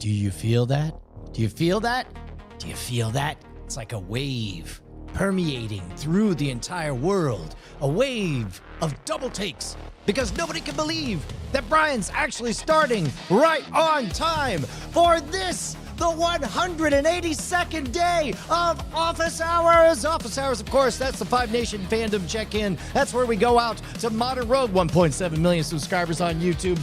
Do you feel that? Do you feel that? Do you feel that? It's like a wave permeating through the entire world. A wave of double takes. Because nobody can believe that Brian's actually starting right on time for this, the 182nd day of Office Hours. Office Hours, of course, that's the Five Nation fandom check-in. That's where we go out to Modern Road, 1.7 million subscribers on YouTube.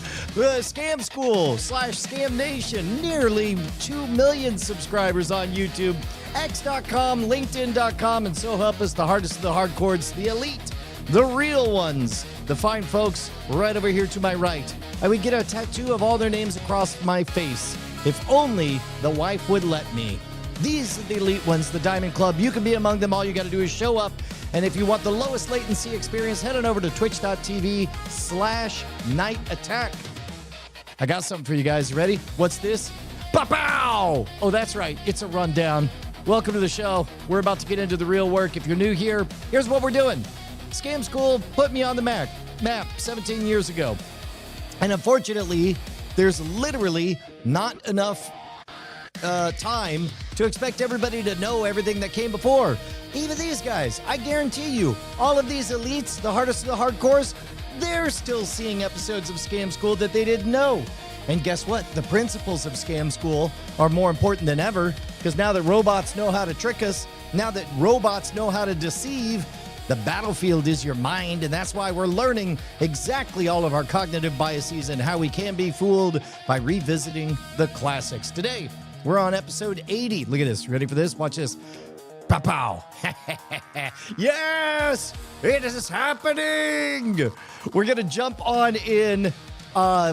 Scam School / Scam Nation, nearly 2 million subscribers on YouTube. X.com, LinkedIn.com, and so help us, the hardest of the hardcores, the elite, the real ones, the fine folks right over here to my right. I would get a tattoo of all their names across my face. If only the wife would let me. These are the elite ones, the Diamond Club. You can be among them. All you got to do is show up. And if you want the lowest latency experience, head on over to twitch.tv/Night Attack. I got something for you guys. You ready? What's this? Pow! Oh, that's right. It's a rundown. Welcome to the show. We're about to get into the real work. If you're new here, here's what we're doing. Scam School put me on the map 17 years ago. And unfortunately, there's literally not enough time to expect everybody to know everything that came before. Even these guys, I guarantee you, all of these elites, the hardest of the hardcores, they're still seeing episodes of Scam School that they didn't know. And guess what? The principles of Scam School are more important than ever, because now that robots know how to trick us, now that robots know how to deceive, the battlefield is your mind, and that's why we're learning exactly all of our cognitive biases and how we can be fooled by revisiting the classics. Today, we're on episode 80. Look at this. Ready for this? Watch this. Pow-pow. Yes! It is happening! We're going to jump on in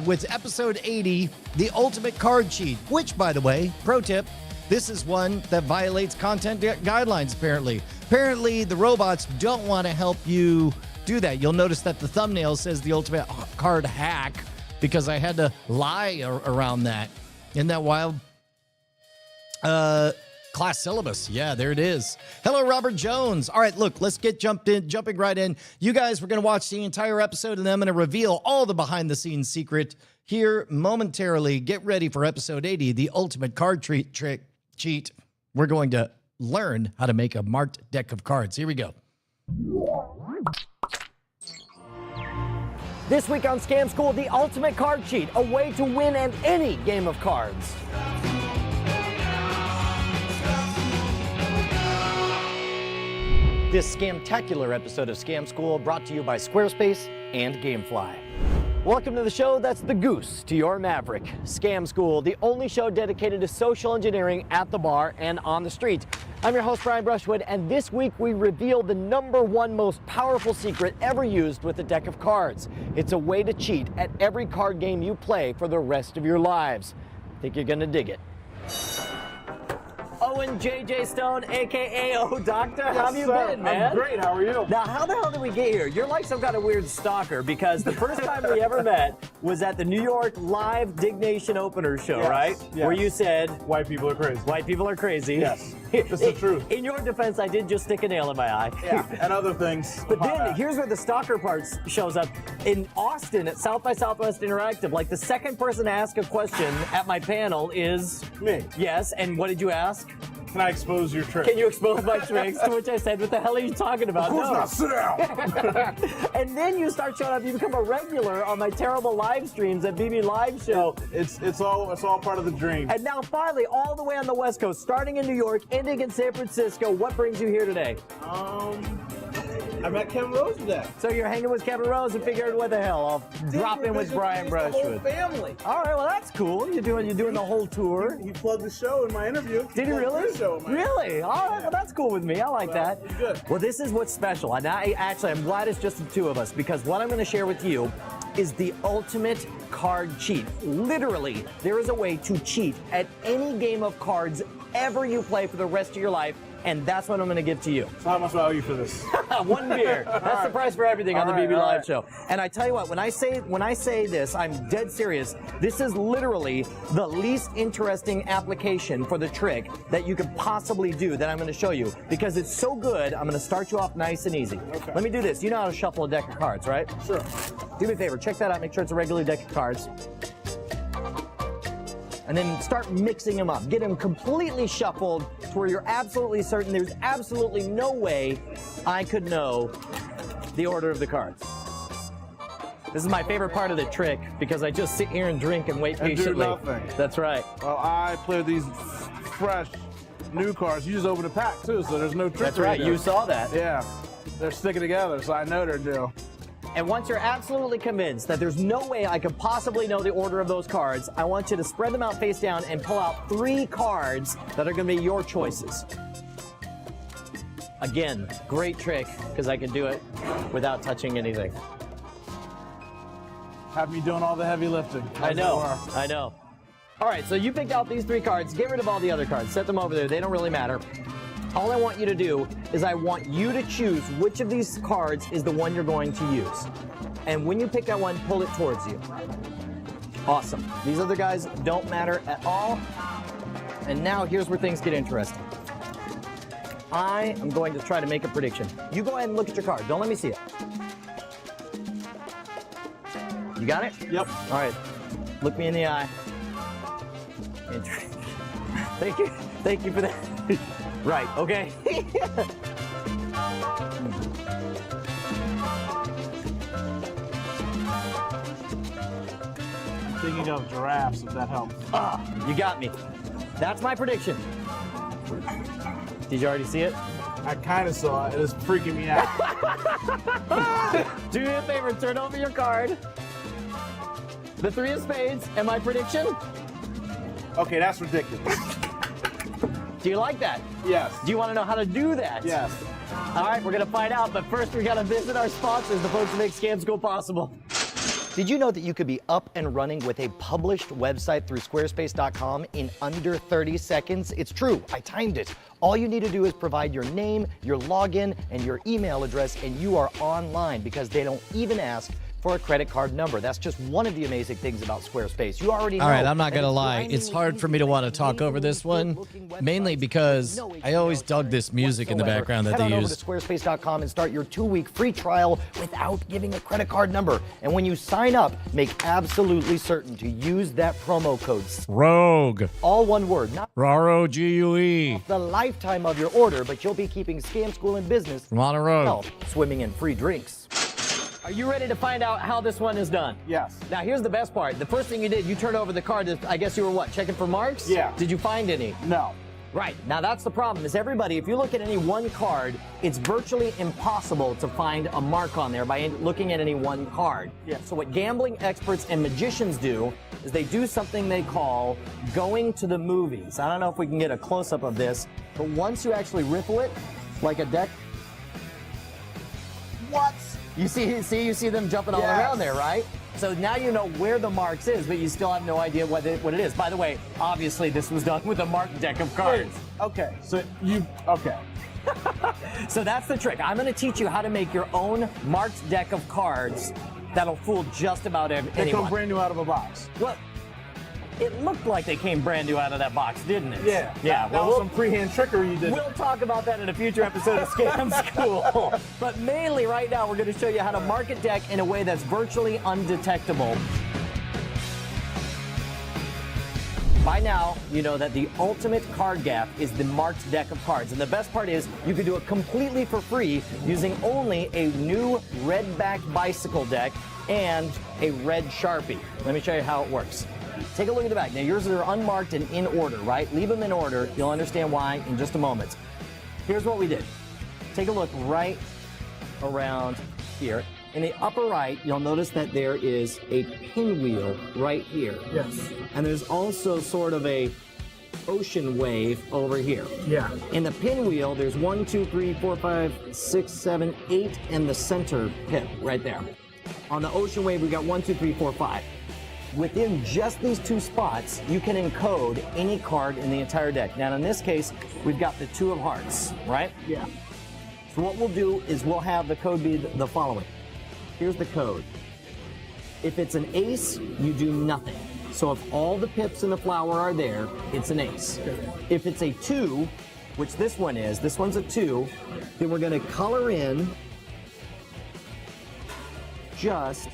with episode 80, the ultimate card cheat, which, by the way, pro tip, this is one that violates content guidelines, apparently. Apparently, the robots don't want to help you do that. You'll notice that the thumbnail says the ultimate card hack because I had to lie around that. Isn't that wild? Class syllabus. Yeah, there it is. Hello, Robert Jones. All right, look, let's get jumping right in. You guys, we're going to watch the entire episode, and then I'm going to reveal all the behind-the-scenes secret here momentarily. Get ready for episode 80, the ultimate card cheat. We're going to learn how to make a marked deck of cards. Here we go. This week on Scam School, the ultimate card cheat, a way to win at any game of cards. This scamtacular episode of Scam School brought to you by Squarespace and Gamefly. Welcome to the show that's the goose to your maverick. Scam School, the only show dedicated to social engineering at the bar and on the street. I'm your host, Brian Brushwood, and this week we reveal the #1 most powerful secret ever used with a deck of cards. It's a way to cheat at every card game you play for the rest of your lives. Think you're gonna dig it. Owen JJ Stone, aka O Doctor. Yes, How have you been, man? I'm great. How are you? Now, how the hell did we get here? You're like some kind of weird stalker because the first time we ever met was at the New York Live Dignation Opener show, Yes, right? yes. Where you said, White people are crazy. white people are crazy. Yes, it's the truth. In your defense, I did just stick a nail in my eye. Yeah, and other things. But then here's where the stalker part shows up. In Austin at South by Southwest Interactive, like the second person to ask a question at my panel is... Me. Yes, and what did you ask? Can I expose your trick? Can you expose my tricks? To which I said, what the hell are you talking about? Of course not. Sit down. And then you start showing up. You become a regular on my terrible live streams at BB Live Show. It's all part of the dream. And now finally, all the way on the West Coast, starting in New York, ending in San Francisco. What brings you here today? I met Kevin Rose today. So you're hanging with Kevin Rose and figured, what the hell? I'll drop in with Brian Brushwood. The whole family. All right, well that's cool. You're doing the whole tour. He plugged the show in my interview. Did he really? The show in my Really? All right, well that's cool with me. I like that. Good. Well, this is what's special. And I'm glad it's just the two of us because what I'm going to share with you is the ultimate card cheat. Literally, there is a way to cheat at any game of cards ever you play for the rest of your life. And that's what I'm going to give to you. So how much value for this? 1 beer. That's the price for everything on the BB all Live right. Show. And I tell you what, when I say this, I'm dead serious. This is literally the least interesting application for the trick that you could possibly do that I'm going to show you. Because it's so good, I'm going to start you off nice and easy. Okay. Let me do this. You know how to shuffle a deck of cards, right? Sure. Do me a favor. Check that out. Make sure it's a regular deck of cards. and then start mixing them up. Get them completely shuffled to where you're absolutely certain there's absolutely no way I could know the order of the cards. This is my favorite part of the trick because I just sit here and drink and wait patiently. And do nothing. That's right. Well, I play with these fresh, new cards. You just open a pack too, so there's no trickery. That's right. there. You saw that. Yeah, they're sticking together, so I know they're due. And once you're absolutely convinced that there's no way I could possibly know the order of those cards, I want you to spread them out face down and pull out 3 cards that are going to be your choices. Again, great trick because I can do it without touching anything. Have me doing all the heavy lifting. I know. All right, so you picked out these 3 cards. Get rid of all the other cards. Set them over there. They don't really matter. All I want you to do is I want you to choose which of these cards is the one you're going to use. And when you pick that one, pull it towards you. Awesome. These other guys don't matter at all. And now here's where things get interesting. I am going to try to make a prediction. You go ahead and look at your card. Don't let me see it. You got it? Yep. All right. Look me in the eye. Thank you. Thank you for that. Right, okay. I'm thinking of giraffes, if that helps. You got me. That's my prediction. Did you already see it? I kind of saw it. It is freaking me out. Do me a favor, turn over your card. The 3 of spades, and my prediction? Okay, that's ridiculous. Do you like that? Yes. Do you want to know how to do that? Yes. All right, we're going to find out, but first we got to visit our sponsors, the folks that make Scam School possible. Did you know that you could be up and running with a published website through squarespace.com in under 30 seconds? It's true, I timed it. All you need to do is provide your name, your login, and your email address, and you are online because they don't even ask for a credit card number. That's just one of the amazing things about Squarespace. You already know. All right, I'm not going to lie. It's hard for me to want to talk over this one, mainly because I always dug this music in the background that they Head on over use. to squarespace.com and start your 2-week free trial without giving a credit card number. And when you sign up, make absolutely certain to use that promo code. Rogue. All one word, not R-O-G-U-E. the lifetime of your order, but you'll be keeping Scam School in business. From on a road. Health, swimming in free drinks. Are you ready to find out how this one is done? Yes. Now, here's the best part. The first thing you did, you turned over the card. I guess you were what, checking for marks? Yeah. Did you find any? No. Right. Now, that's the problem, is everybody, if you look at any one card, it's virtually impossible to find a mark on there by looking at any one card. Yeah. So what gambling experts and magicians do is they do something they call going to the movies. I don't know if we can get a close-up of this, but once you actually riffle it, like a deck, What? you see them jumping all Yes. around there, right? So now you know where the marks is, but you still have no idea what it is. By the way, obviously this was done with a marked deck of cards. Okay, so okay. So that's the trick. I'm going to teach you how to make your own marked deck of cards that'll fool just about They anyone. come brand new out of a box. Well, it looked like they came brand new out of that box, didn't it? Yeah. Yeah. That was some freehand trickery you did. We'll talk about that in a future episode of Scam School. But mainly right now, we're going to show you how to mark a deck in a way that's virtually undetectable. By now, you know that the ultimate card gap is the marked deck of cards. And the best part is you can do it completely for free using only a new red-backed bicycle deck and a red Sharpie. Let me show you how it works. Take a look at the back. Now, yours are unmarked and in order, right? Leave them in order. You'll understand why in just a moment. Here's what we did. Take a look right around here. In the upper right, you'll notice that there is a pinwheel right here. Yes. And there's also sort of a ocean wave over here. Yeah. In the pinwheel, there's 1, 2, 3, 4, 5, 6, 7, 8, and the center pip right there. On the ocean wave, we got 1, 2, 3, 4, 5. Within just these 2 spots, you can encode any card in the entire deck. Now, in this case, we've got the 2 of hearts, right? Yeah. So what we'll do is we'll have the code be the following. Here's the code. If it's an ace, you do nothing. So if all the pips in the flower are there, it's an ace. If it's a 2, which this one is, this one's a 2, then we're going to color in just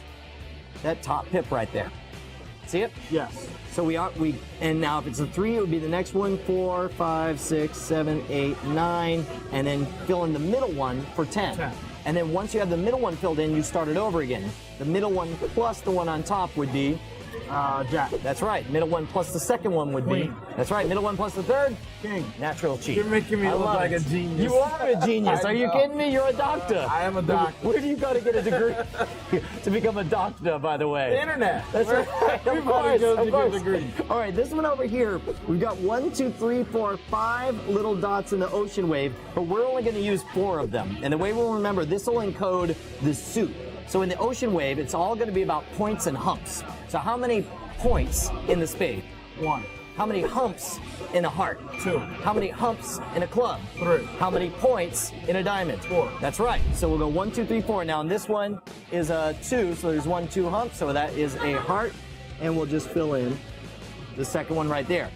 that top pip right there. See it? Yes. So and now if it's a 3, it would be the next one, 4, 5, 6, 7, 8, 9, and then fill in the middle one for 10. 10. And then once you have the middle one filled in, you start it over again. The middle one plus the one on top would be Jack. That's right. Middle one plus the second one would be. Queen. That's right. Middle one plus the third. King. Natural cheat. You're making me look like a genius. You are a genius. Are you kidding me? You're a doctor. I am a doctor. Where do you go to get a degree to become a doctor, by the way? The internet. That's right. Everybody goes to get a degree. All right, this one over here, we've got 1, 2, 3, 4, 5 little dots in the ocean wave, but we're only going to use 4 of them. And the way we'll remember, this will encode the suit. So in the ocean wave, it's all going to be about points and humps. So how many points in the spade? 1. How many humps in a heart? 2. How many humps in a club? 3. How many points in a diamond? 4. That's right. So we'll go 1, 2, 3, 4. Now, and this one is a 2, so there's 1, 2 humps, so that is a heart, and we'll just fill in the second one right there.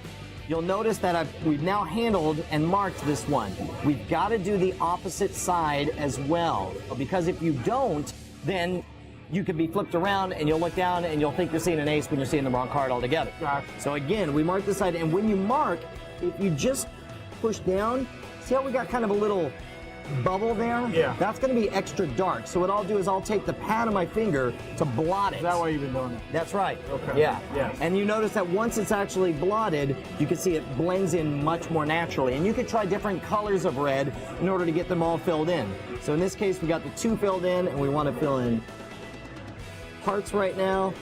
You'll notice that we've now handled and marked this one. We've got to do the opposite side as well, because if you don't, then you could be flipped around and you'll look down and you'll think you're seeing an ace when you're seeing the wrong card altogether. Gotcha. So again, we mark this side, and when you mark, if you just push down, see how we got kind of a little bubble there? Yeah. That's going to be extra dark. So what I'll do is I'll take the pad of my finger to blot it. Is that why you've been doing it? That's right. Okay. Yeah. Yes. And you notice that once it's actually blotted, you can see it blends in much more naturally. And you could try different colors of red in order to get them all filled in. So in this case, we got the 2 filled in, and we want to fill in hearts right now.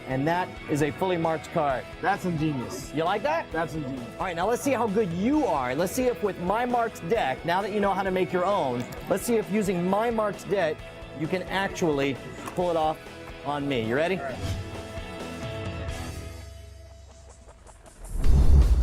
And that is a fully marked card. That's ingenious. You like that? That's ingenious. All right, now let's see how good you are. Let's see if with my marked deck, now that you know how to make your own, let's see if using my marked deck, you can actually pull it off on me. You ready?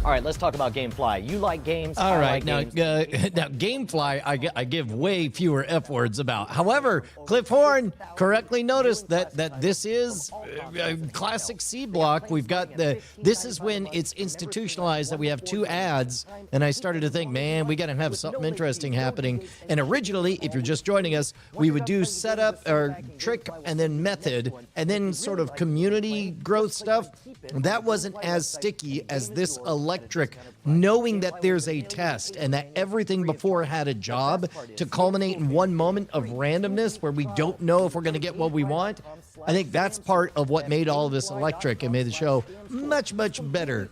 All right, let's talk about GameFly. You like games. All I right, like now, games. now GameFly, I give way fewer F words about. However, Cliff Horn correctly noticed that this is a classic C block. We've got this is when it's institutionalized that we have 2 ads, and I started to think, man, we got to have something interesting happening. And originally, if you're just joining us, we would do setup or trick and then method, and then sort of community growth stuff. That wasn't as sticky as this electric, knowing that there's a test and that everything before had a job to culminate in one moment of randomness where we don't know if we're going to get what we want. I think that's part of what made all of this electric and made the show much, much better.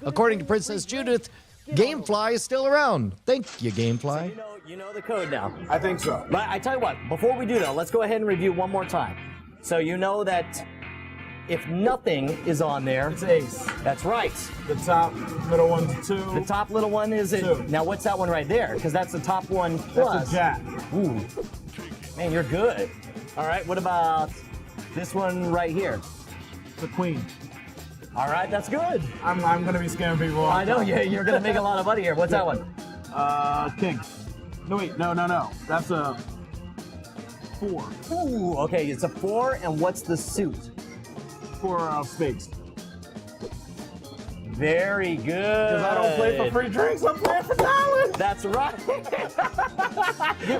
According to Princess Judith, GameFly is still around. Thank you, GameFly. So you know the code now. I think so. But I tell you what, before we do though, let's go ahead and review one more time. So you know that if nothing is on there, It's ace. that's right. The top middle one's 2. The top little one is it. 2. Now what's that one right there? Because that's the top one plus. That's a jack. Ooh, man, you're good. All right, what about this one right here? It's a queen. All right, that's good. I'm gonna be scamming people. I know, yeah, you're gonna make a lot of money here. What's that one? King. No wait, no. That's a 4. Ooh, okay, it's a 4, and what's the suit? 4 spades. Very good. Because I don't play for free drinks, I'm playing for dollars. That's right.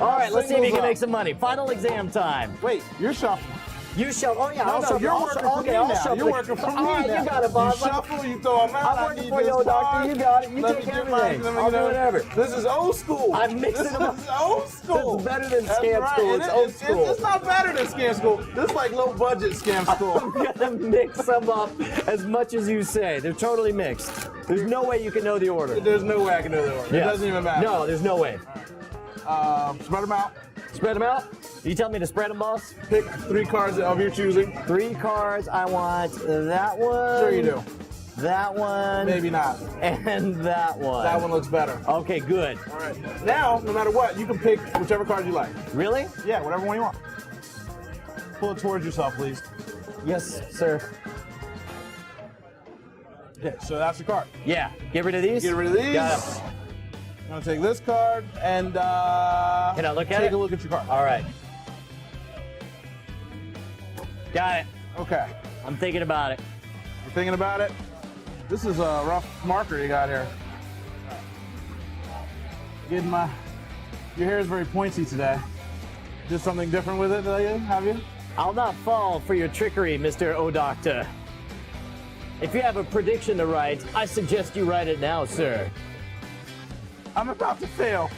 All right, let's see if you can make some money. Final exam time. Wait, you're shuffling. You shall. Oh yeah, No, I'll no, shuffle. you're I'll working shuffle. for me Okay, I'll now. shuffle. You're working for me All right, now. you got it, Bob. You shuffle, you throw them out. I'm I working need for you, this old doctor. card. You got it. You Let take me get everything. let me I'll get do it. whatever. This is old school. I'm mixing them up. This is old school. This is better than That's scam right. school. It It's is. old school. It's not better than scam school. This is like low budget scam school. I'm gonna mix them up as much as you say. They're totally mixed. There's no way you can know the order. There's no way I can do that. It Yeah. doesn't even matter. No, there's no way. Spread them out. Spread them out. You tell me to spread them, boss? Pick 3 cards of your choosing. 3 cards. I want that one. Sure you do. That one. Maybe not. And that one. That one looks better. Okay, good. All right. Now, no matter what, you can pick whichever card you like. Really? Yeah, whatever one you want. Pull it towards yourself, please. Yes, sir. Okay, so that's the card. Yeah. Get rid of these? Get rid of these. Got it. I'm gonna take this card and Can I look at it? take a look at your card. All right. Got it. Okay. I'm thinking about it. You're thinking about it? This is a rough marker you got here. Your hair is very pointy today. Did something different with it, have you? I'll not fall for your trickery, Mr. O Doctor. If you have a prediction to write, I suggest you write it now, sir. I'm about to fail.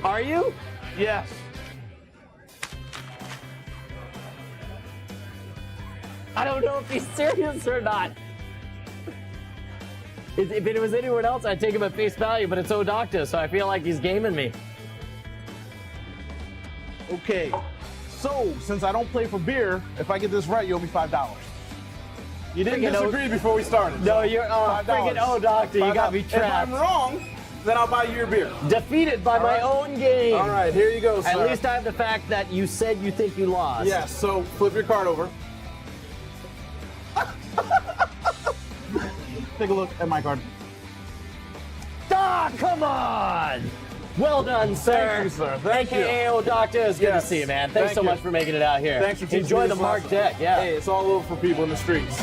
Are you? Yes. I don't know if he's serious or not. If it was anyone else, I'd take him at face value, but it's O'Docta, so I feel like he's gaming me. Okay. So, since I don't play for beer, if I get this right, you owe me $5. You didn't disagree before we started. No, you're freaking O'Docta. You got me trapped. If I'm wrong, then I'll buy you your beer. Defeated by my own game. All right, here you go, sir. At least I have the fact that you said you think you lost. Yes, so flip your card over. Take a look at my card. Ah, come on! Well done, sir. Thank you, sir. Thank AKA you. O'Docta, it's good to see you, man. Thanks so much for making it out here. Thanks for teaching Enjoy me the this marked lesson. deck, yeah. Hey, it's all over for people in the streets.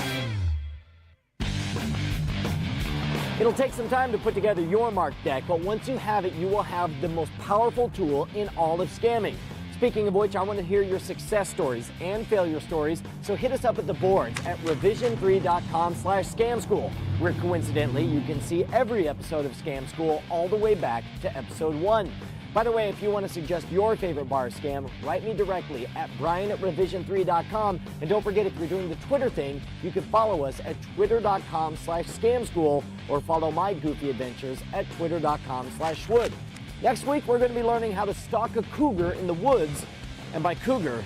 It'll take some time to put together your marked deck, but once you have it, you will have the most powerful tool in all of scamming. Speaking of which, I want to hear your success stories and failure stories, so hit us up at the boards at revision3.com/scamschool, where coincidentally you can see every episode of Scam School all the way back to episode 1. By the way, if you want to suggest your favorite bar scam, write me directly at brian@revision3.com, and don't forget, if you're doing the Twitter thing, you can follow us at twitter.com/scamschool, or follow my goofy adventures at twitter.com/schwood. Next week, we're going to be learning how to stalk a cougar in the woods. And by cougar,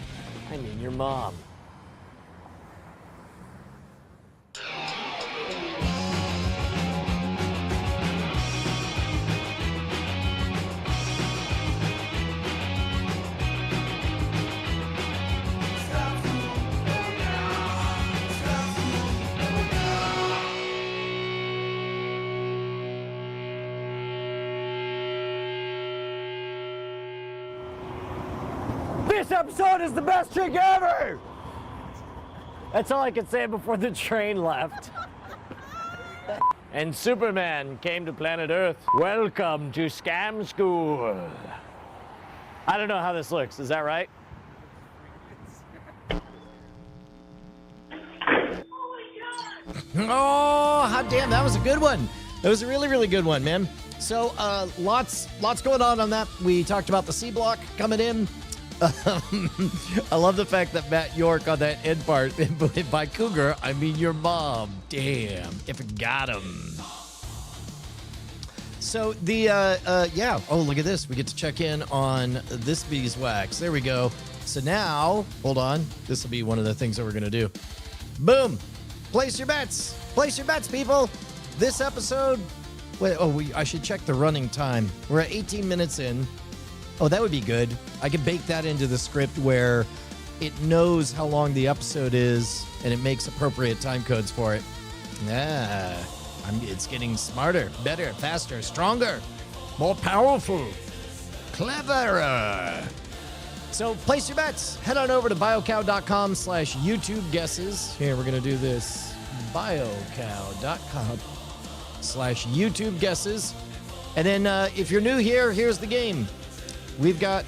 I mean your mom. This episode is the best trick ever! That's all I could say before the train left. And Superman came to planet Earth. Welcome to Scam School. I don't know how this looks. Is that right? Oh, hot damn, that was a good one. That was a really, really good one, man. So, lots going on that. We talked about the C block coming in. I love the fact that Matt York on that end part, by cougar, I mean your mom. Damn, if it got him. So yeah. Oh, look at this. We get to check in on this beeswax. There we go. So now, hold on. This will be one of the things that we're going to do. Boom. Place your bets. Place your bets, people. This episode, wait, I should check the running time. We're at 18 minutes in. Oh, that would be good. I could bake that into the script where it knows how long the episode is and it makes appropriate time codes for it. It's getting smarter, better, faster, stronger, more powerful, cleverer. So place your bets. Head on over to biocow.com/YouTube guesses. Here, we're going to do this. biocow.com/YouTube guesses. And then if you're new here, here's the game. We've got,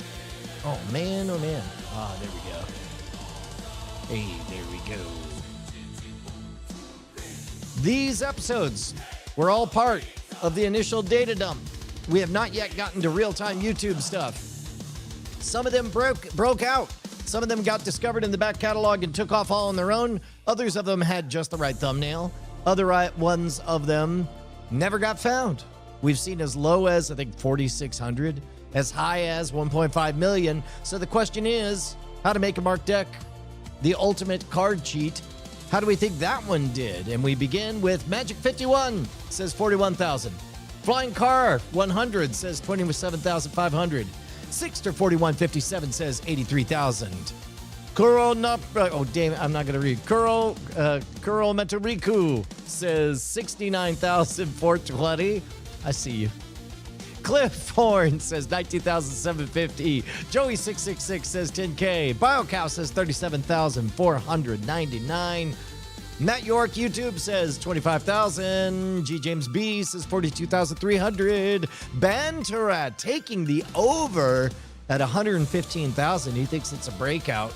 oh man. Ah, there we go. Hey, there we go. These episodes were all part of the initial data dump. We have not yet gotten to real-time YouTube stuff. Some of them broke out. Some of them got discovered in the back catalog and took off all on their own. Others of them had just the right thumbnail. Other ones of them never got found. We've seen as low as, I think, 4,600. As high as 1.5 million. So the question is, how to make a marked deck, the ultimate card cheat. How do we think that one did? And we begin with Magic 51, says 41,000. Flying Car 100 says 27,500. Sixter 4157 says 83,000. I'm not gonna read. Kuro Metoriku says 69,420. I see you. Cliff Horn says 19,750. Joey666 says 10K. BioCow says 37,499. Matt York YouTube says 25,000. G James B says 42,300. Banterat taking the over at 115,000. He thinks it's a breakout.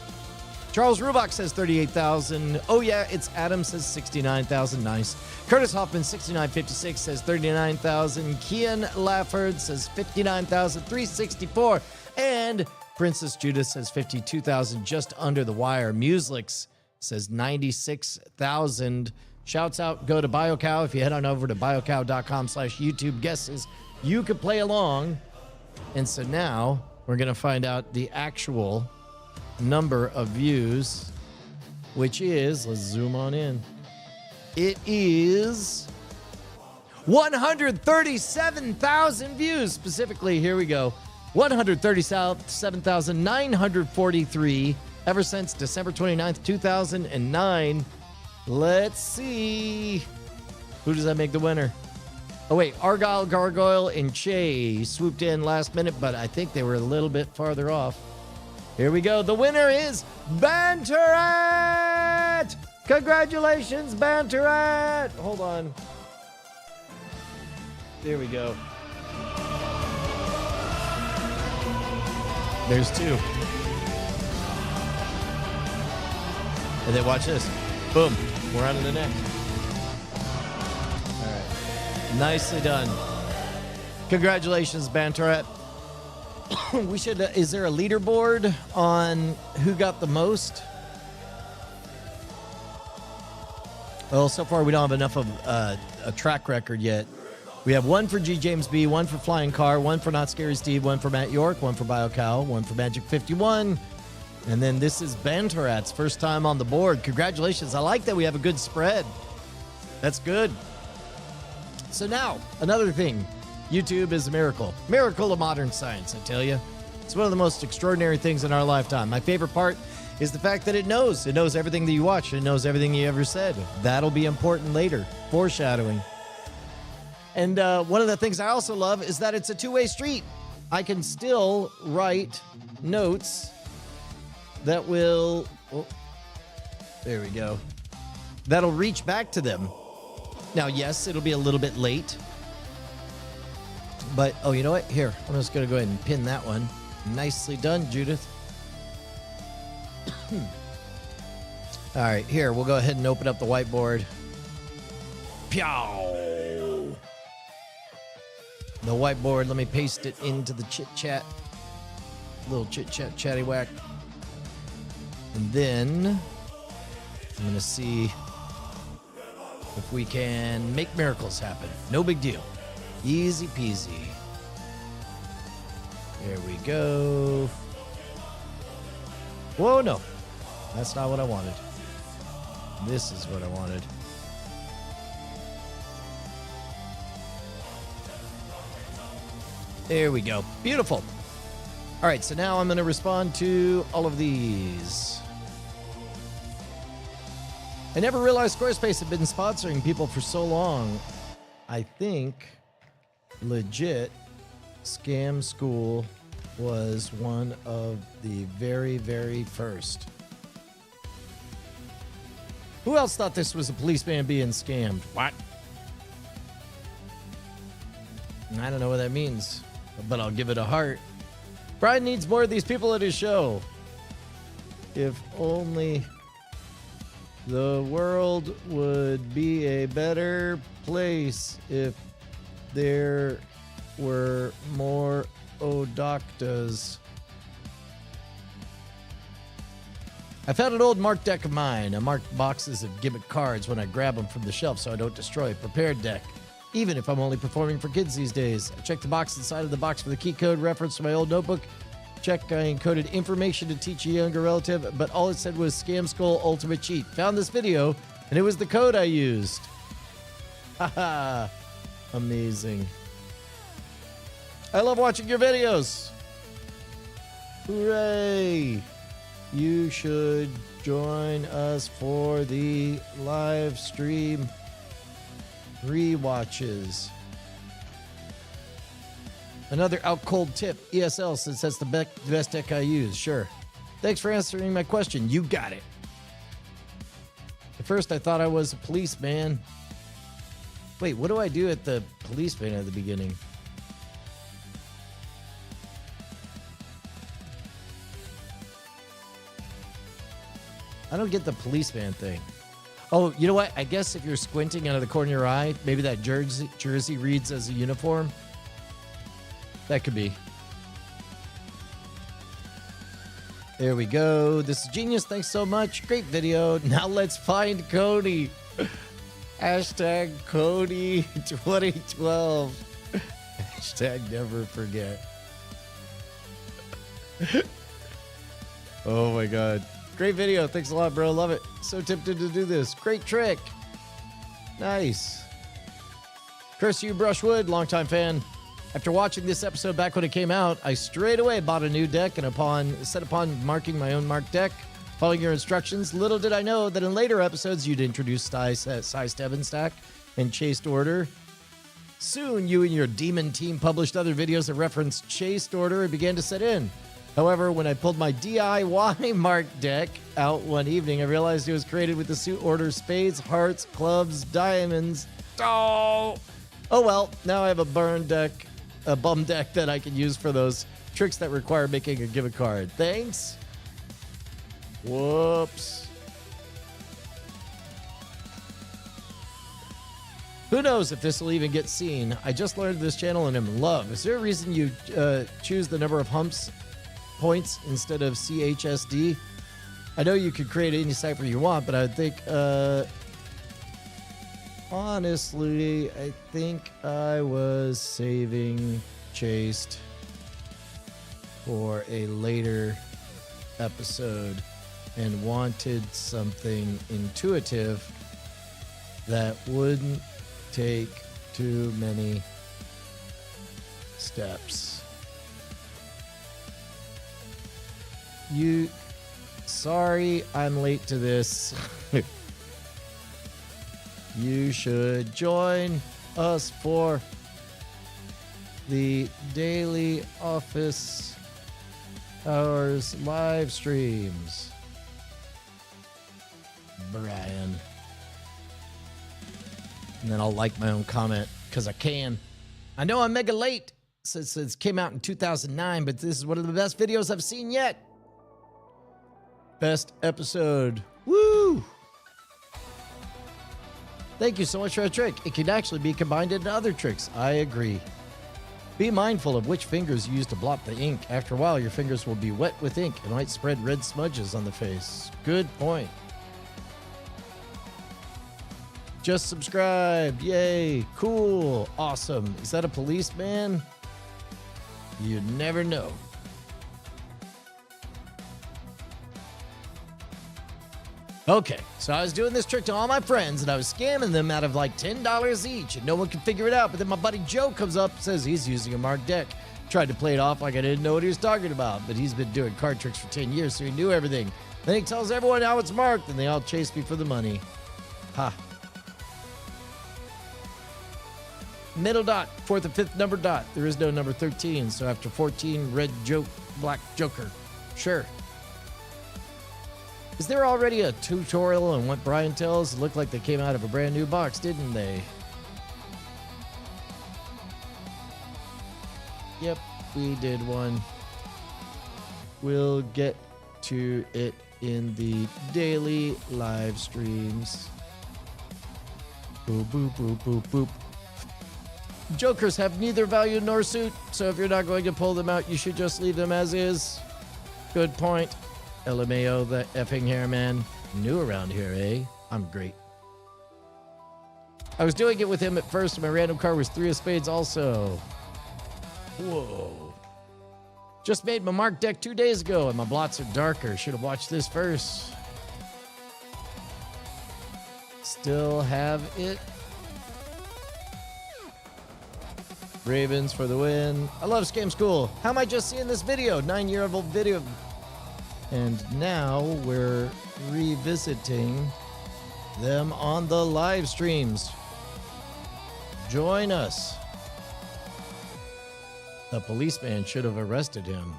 Charles Rubach says 38,000. Oh, yeah, it's Adam says 69,000. Nice. Curtis Hoffman, 6956, says 39,000. Kian Lafford says 59,364. And Princess Judith says 52,000, just under the wire. Muslix says 96,000. Shouts out, go to BioCow. If you head on over to biocow.com/YouTube guesses, you could play along. And so now we're going to find out the actual number of views, which is, let's zoom on in. It is 137,000 views. Specifically, here we go. 137,943 ever since December 29th, 2009. Let's see. Who does that make the winner? Oh, wait. Argyle, Gargoyle, and Che swooped in last minute, but I think they were a little bit farther off. Here we go. The winner is Banterat! Congratulations, Banterat! Hold on. There we go. There's two. And then watch this. Boom. We're on to the next. All right. Nicely done. Congratulations, Banterat. We should, is there a leaderboard on who got the most? Well, so far we don't have enough of a track record yet. We have one for G. James B, one for Flying Car, one for Not Scary Steve, one for Matt York, one for BioCow, one for Magic 51. And then this is Banterat's first time on the board. Congratulations. I like that we have a good spread. That's good. So now, another thing. YouTube is a miracle. Miracle of modern science, I tell you. It's one of the most extraordinary things in our lifetime. My favorite part is the fact that it knows. It knows everything that you watch. It knows everything you ever said. That'll be important later. Foreshadowing. And one of the things I also love is that it's a two-way street. I can still write notes that will... Oh, there we go. That'll reach back to them. Now, yes, it'll be a little bit late. But, oh, you know what? Here, I'm just going to go ahead and pin that one. Nicely done, Judith. All right, here, we'll go ahead and open up the whiteboard. Pow! The whiteboard, let me paste it into the chit-chat. Little chit-chat, chatty-whack. And then I'm going to see if we can make miracles happen. No big deal. Easy peasy. There we go. Whoa, no. That's not what I wanted. This is what I wanted. There we go. Beautiful. All right, so now I'm going to respond to all of these. I never realized Squarespace had been sponsoring people for so long. I think legit Scam School was one of the very, very first. Who else thought this was a policeman being scammed? What? I don't know what that means, but I'll give it a heart. Brian needs more of these people at his show. If only the world would be a better place if there were more Odoctas. I found an old marked deck of mine. I marked boxes of gimmick cards when I grab them from the shelf so I don't destroy a prepared deck, even if I'm only performing for kids these days. I checked the box inside of the box for the key code reference to my old notebook. Check, I encoded information to teach a younger relative, but all it said was Scam Skull Ultimate Cheat. Found this video, and it was the code I used. Haha. Amazing. I love watching your videos. Hooray. You should join us for the live stream rewatches. Another out cold tip. ESL says that's the best deck I use. Sure. Thanks for answering my question. You got it. At first, I thought I was a policeman. Wait, what do I do at the policeman at the beginning? I don't get the policeman thing. Oh, you know what? I guess if you're squinting out of the corner of your eye, maybe that jersey reads as a uniform. That could be. There we go. This is genius. Thanks so much. Great video. Now let's find Cody. Hashtag Cody 2012. Hashtag never forget. Oh my God. Great video. Thanks a lot, bro. Love it. So tempted to do this. Great trick. Nice. Curse you, Brushwood, longtime fan. After watching this episode back when it came out, I straight away bought a new deck and set upon marking my own marked deck. Following your instructions, little did I know that in later episodes you'd introduce size 7 stack and chased order. Soon, you and your demon team published other videos that referenced chased order and began to set in. However, when I pulled my DIY marked deck out one evening, I realized it was created with the suit order spades, hearts, clubs, diamonds. Oh well, now I have a bum deck that I can use for those tricks that require making a given card. Thanks. Whoops. Who knows if this will even get seen? I just learned this channel and I'm in love. Is there a reason you choose the number of humps points instead of CHSD? I know you could create any cipher you want, but I would think, honestly, I think I was saving chased for a later episode and wanted something intuitive that wouldn't take too many steps. Sorry I'm late to this. You should join us for the daily office hours live streams. Brian. And then I'll like my own comment because I can. I know I'm mega late since it came out in 2009, but this is one of the best videos I've seen yet. Best episode. Woo! Thank you so much for that trick. It can actually be combined into other tricks. I agree. Be mindful of which fingers you use to blot the ink. After a while, your fingers will be wet with ink and might spread red smudges on the face. Good point. Just subscribed. Yay. Cool. Awesome. Is that a policeman? You never know. Okay, so I was doing this trick to all my friends and I was scamming them out of like $10 each and no one could figure it out. But then my buddy Joe comes up and says he's using a marked deck. Tried to play it off like I didn't know what he was talking about, but he's been doing card tricks for 10 years, so he knew everything. Then he tells everyone how it's marked and they all chase me for the money. Ha. Middle dot, fourth and fifth number dot. There is no number 13, so after 14, red joke, black joker. Sure. Is there already a tutorial on what Brian tells? It looked like they came out of a brand new box, didn't they? Yep, we did one. We'll get to it in the daily live streams. Boop, boop, boop, boop, boop. Jokers have neither value nor suit, so if you're not going to pull them out, you should just leave them as is. Good point. LMAO, the effing hairman. New around here, eh? I'm great. I was doing it with him at first, and my random card was 3 of spades also. Whoa. Just made my mark deck 2 days ago, and my blots are darker. Should have watched this first. Still have it. Ravens for the win. I love Scam School. How am I just seeing this video? 9-year-old video. And now we're revisiting them on the live streams. Join us. The policeman should have arrested him.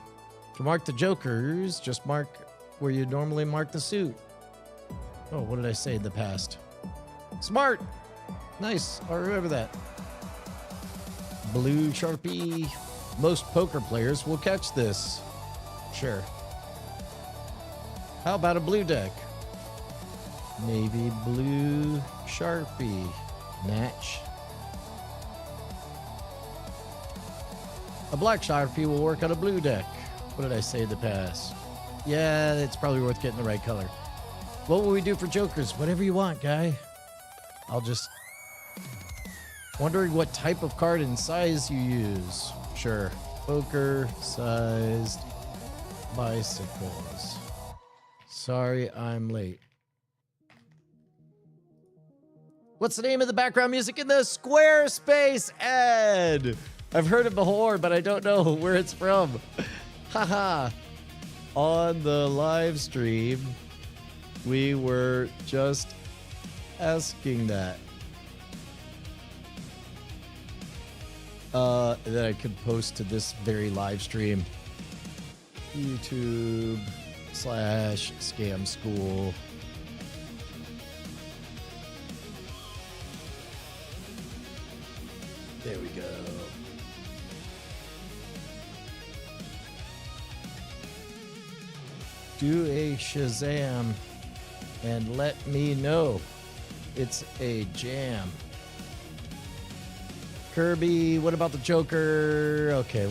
To mark the jokers, just mark where you normally mark the suit. Oh, what did I say in the past? Smart. Nice. I'll remember that. Blue Sharpie. Most poker players will catch this. Sure. How about a blue deck? navy blue Sharpie. Match. A black Sharpie will work on a blue deck. What did I say in the past? Yeah, it's probably worth getting the right color. What will we do for jokers? Whatever you want, guy. I'll just... Wondering what type of card and size you use. Sure. Poker-sized bicycles. Sorry I'm late. What's the name of the background music in the Squarespace ad? I've heard it before, but I don't know where it's from. Haha. On the live stream, we were just asking that. That I could post to this very live stream. YouTube/Scam School. There we go. Do a Shazam and let me know. It's a jam. Kirby, what about the Joker? Okay.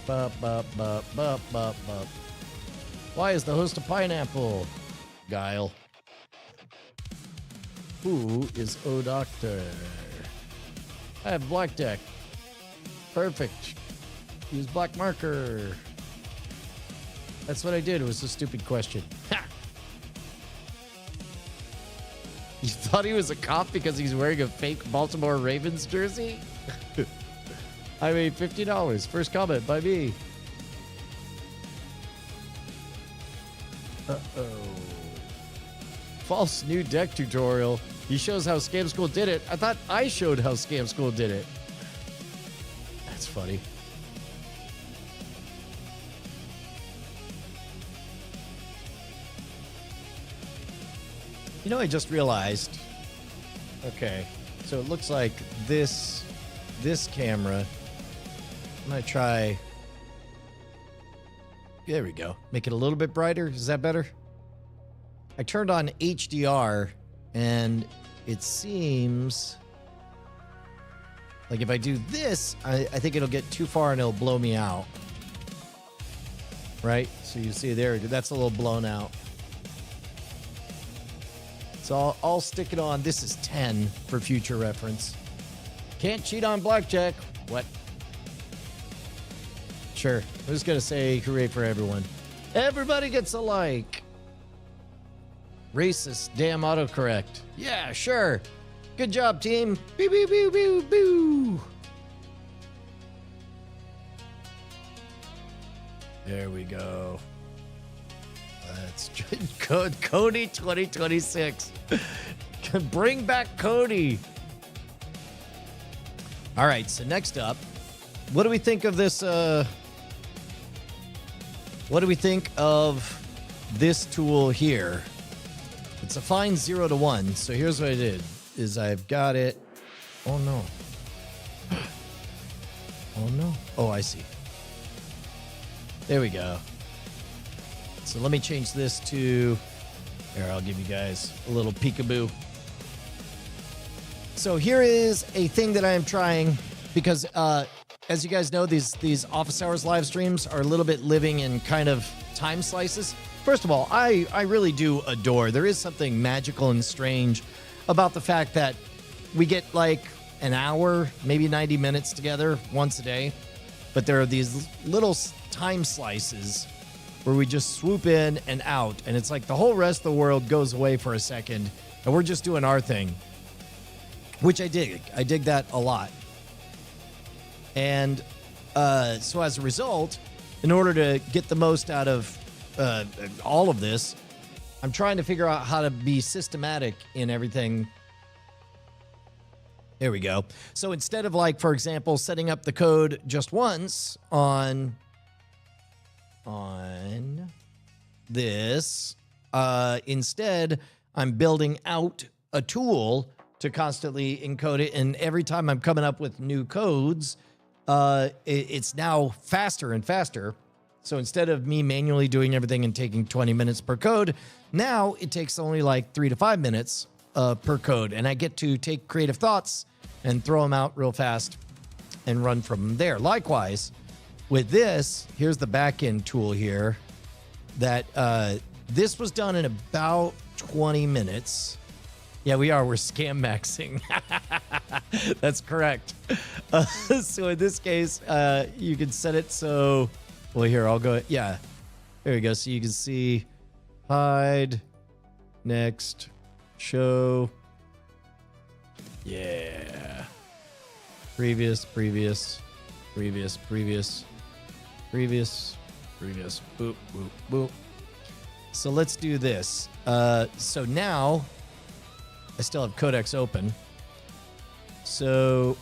Bop, bop, bop, bop, bop, bop. Why is the host a pineapple? Guile. Who is O Doctor? I have black deck. Perfect. Use black marker. That's what I did. It was a stupid question. Ha! You thought he was a cop because he's wearing a fake Baltimore Ravens jersey? I made $50. First comment by me. Uh-oh. False new deck tutorial. He shows how Scam School did it. I thought I showed how Scam School did it. That's funny. You know, I just realized. Okay, so it looks like this camera. I'm gonna try. There we go. Make it a little bit brighter. Is that better? I turned on HDR, and it seems like if I do this, I think it'll get too far and it'll blow me out. Right? So you see there, that's a little blown out. So I'll stick it on. This is 10 for future reference. Can't cheat on blackjack. What? Sure. I'm just going to say hooray for everyone. Everybody gets a like. Racist. Damn autocorrect. Yeah, sure. Good job, team. Boo, boo, boo, boo, boo. There we go. That's Cody 2026. Bring back Cody. All right, so next up, what do we think of this? What do we think of this tool here? It's a fine 0 to 1. So here's what I did: is I've got it. Oh no. Oh no. Oh, I see. There we go. So let me change this to, here, I'll give you guys a little peekaboo. So here is a thing that I am trying because, as you guys know, these office hours live streams are a little bit living in kind of time slices. First of all, I really do adore, there is something magical and strange about the fact that we get like an hour, maybe 90 minutes together once a day, but there are these little time slices where we just swoop in and out, and it's like the whole rest of the world goes away for a second, and we're just doing our thing, which I dig. I dig that a lot. And so as a result, in order to get the most out of all of this, I'm trying to figure out how to be systematic in everything. There we go. So instead of, like, for example, setting up the code just once on this, instead I'm building out a tool to constantly encode it, and every time I'm coming up with new codes, it's now faster and faster, So instead of me manually doing everything and taking 20 minutes per code, now it takes only like 3 to 5 minutes per code. And I get to take creative thoughts and throw them out real fast and run from there. Likewise, with this, here's the backend tool here that this was done in about 20 minutes. Yeah, we're scam maxing. That's correct. So in this case, you can set it so, well, here, I'll go, yeah, there we go. So you can see hide, next, show, yeah, previous, boop, boop, boop. So let's do this. So now I still have Codex open. So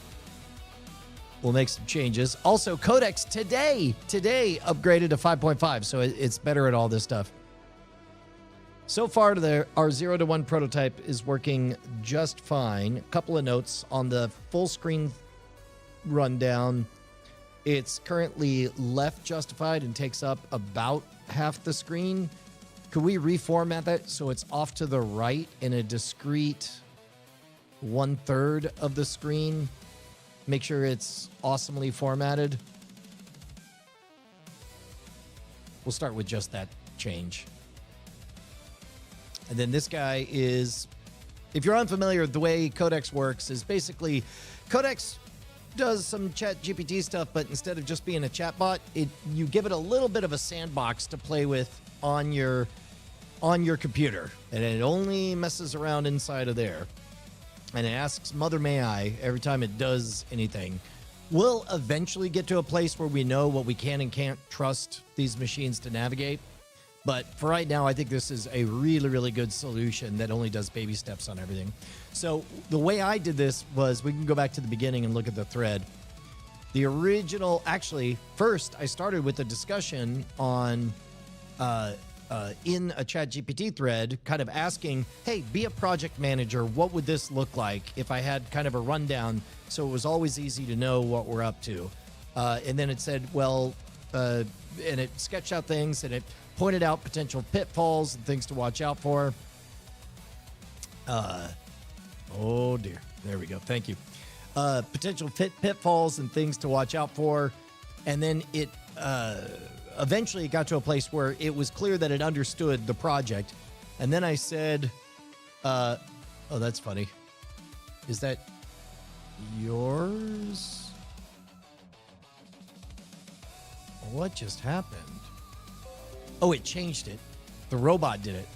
we'll make some changes. Also, Codex today upgraded to 5.5, so it's better at all this stuff. So far, our 0 to 1 prototype is working just fine. A couple of notes on the full screen rundown. It's currently left justified and takes up about half the screen. Could we reformat that so it's off to the right in a discrete 1/3 of the screen? Make sure it's awesomely formatted. We'll start with just that change. And then this guy is, if you're unfamiliar with the way Codex works, is basically Codex does some chat GPT stuff, but instead of just being a chatbot, you give it a little bit of a sandbox to play with on your computer, and it only messes around inside of there. And it asks Mother May I every time it does anything. We'll eventually get to a place where we know what we can and can't trust these machines to navigate. But for right now, I think this is a really, really good solution that only does baby steps on everything. So the way I did this was, we can go back to the beginning and look at the thread. The original, actually, first I started with a discussion on in a ChatGPT thread, kind of asking, hey, be a project manager. What would this look like if I had kind of a rundown so it was always easy to know what we're up to? And then it said, well, and it sketched out things, and it pointed out potential pitfalls and things to watch out for. Oh, dear. There we go. Thank you. Potential pitfalls and things to watch out for. And then it eventually got to a place where it was clear that it understood the project. And then I said, oh, that's funny. Is that yours? What just happened? Oh, it changed it. The robot did it.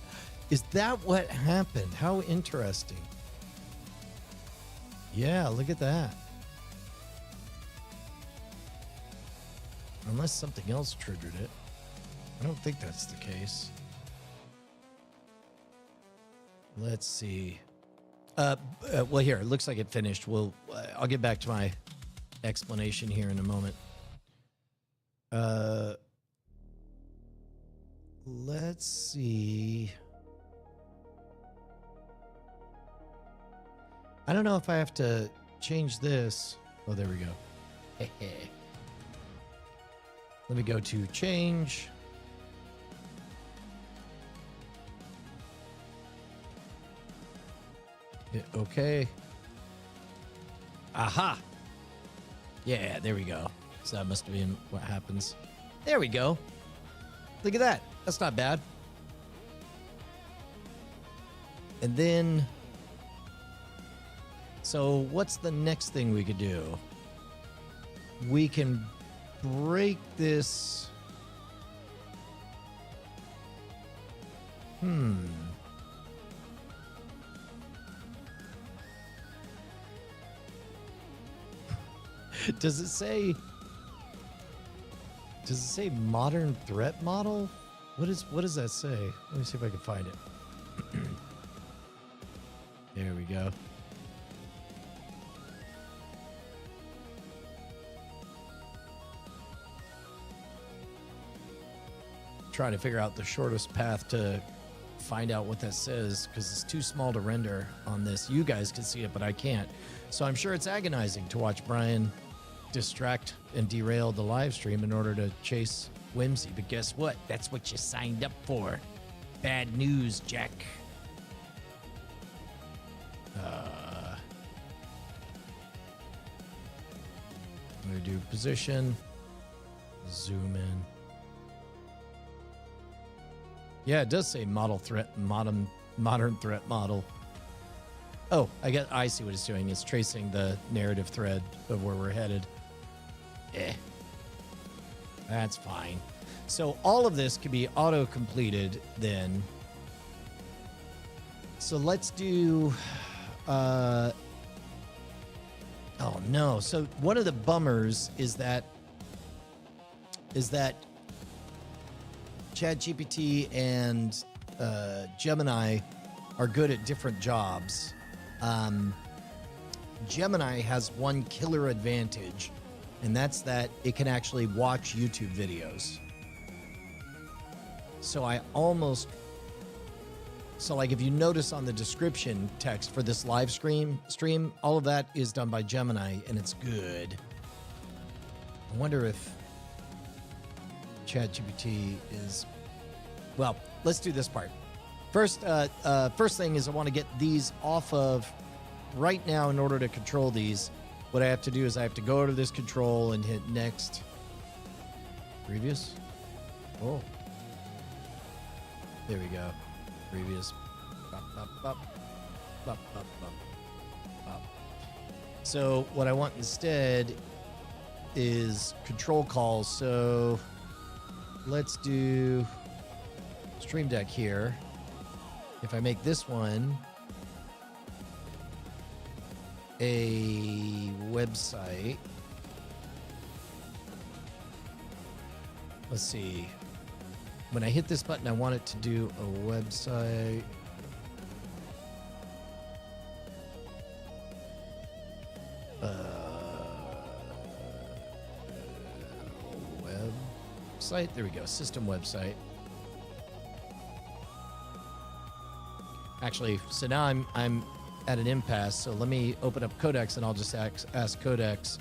Is that what happened? How interesting. Yeah, look at that. Unless something else triggered it. I don't think that's the case. Let's see. Well, here, it looks like it finished. I'll get back to my explanation here in a moment. Let's see. I don't know if I have to change this. Oh, there we go. Let me go to change. Hit OK. Aha. Yeah, there we go. So that must have been what happens. There we go. Look at that. That's not bad. And then, so what's the next thing we could do? We can break this. Does it say modern threat model? What does that say? Let me see if I can find it. There we go. Trying to figure out the shortest path to find out what that says, because it's too small to render on this. You guys can see it, but I can't. So I'm sure it's agonizing to watch Brian distract and derail the live stream in order to chase whimsy, but guess what? That's what you signed up for. Bad news, Jack. I'm gonna do position, zoom in. Yeah, it does say model threat, modern threat model. Oh, I see what it's doing. It's tracing the narrative thread of where we're headed. That's fine. So all of this can be auto-completed then. So let's do... oh, no. So one of the bummers is that ChatGPT and Gemini are good at different jobs. Gemini has one killer advantage, and that's that it can actually watch YouTube videos. So like if you notice on the description text for this live stream, all of that is done by Gemini, and it's good. I wonder if ChatGPT is... Well, let's do this part. First thing is I want to get these off of right now. In order to control these, what I have to do is I have to go to this control and hit next. Previous. Oh. There we go. Previous. Bop, bop, bop. Bop, bop, bop. Bop. So what I want instead is control calls. So let's do Stream Deck here. If I make this one a website, let's see. When I hit this button, I want it to do a website. Website. There we go. System website. Actually, so now I'm at an impasse. So let me open up Codex, and I'll just ask Codex,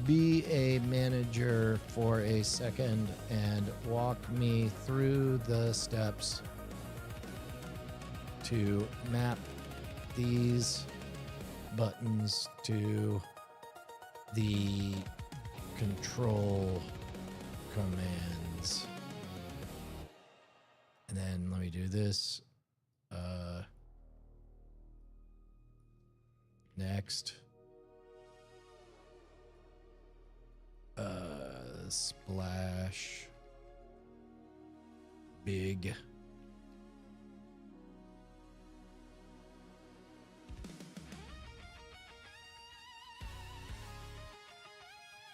be a manager for a second and walk me through the steps to map these buttons to the control commands. And then let me do this. Next. Splash. Big.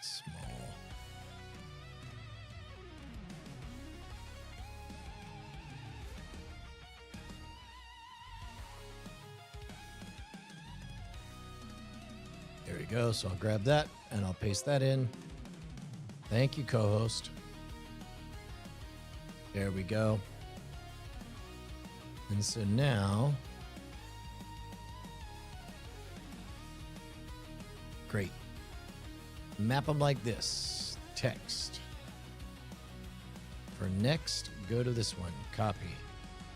Small. There we go. So I'll grab that and I'll paste that in. Thank you, co-host. There we go. And so now, great. Map them like this. Text. For next, go to this one. Copy.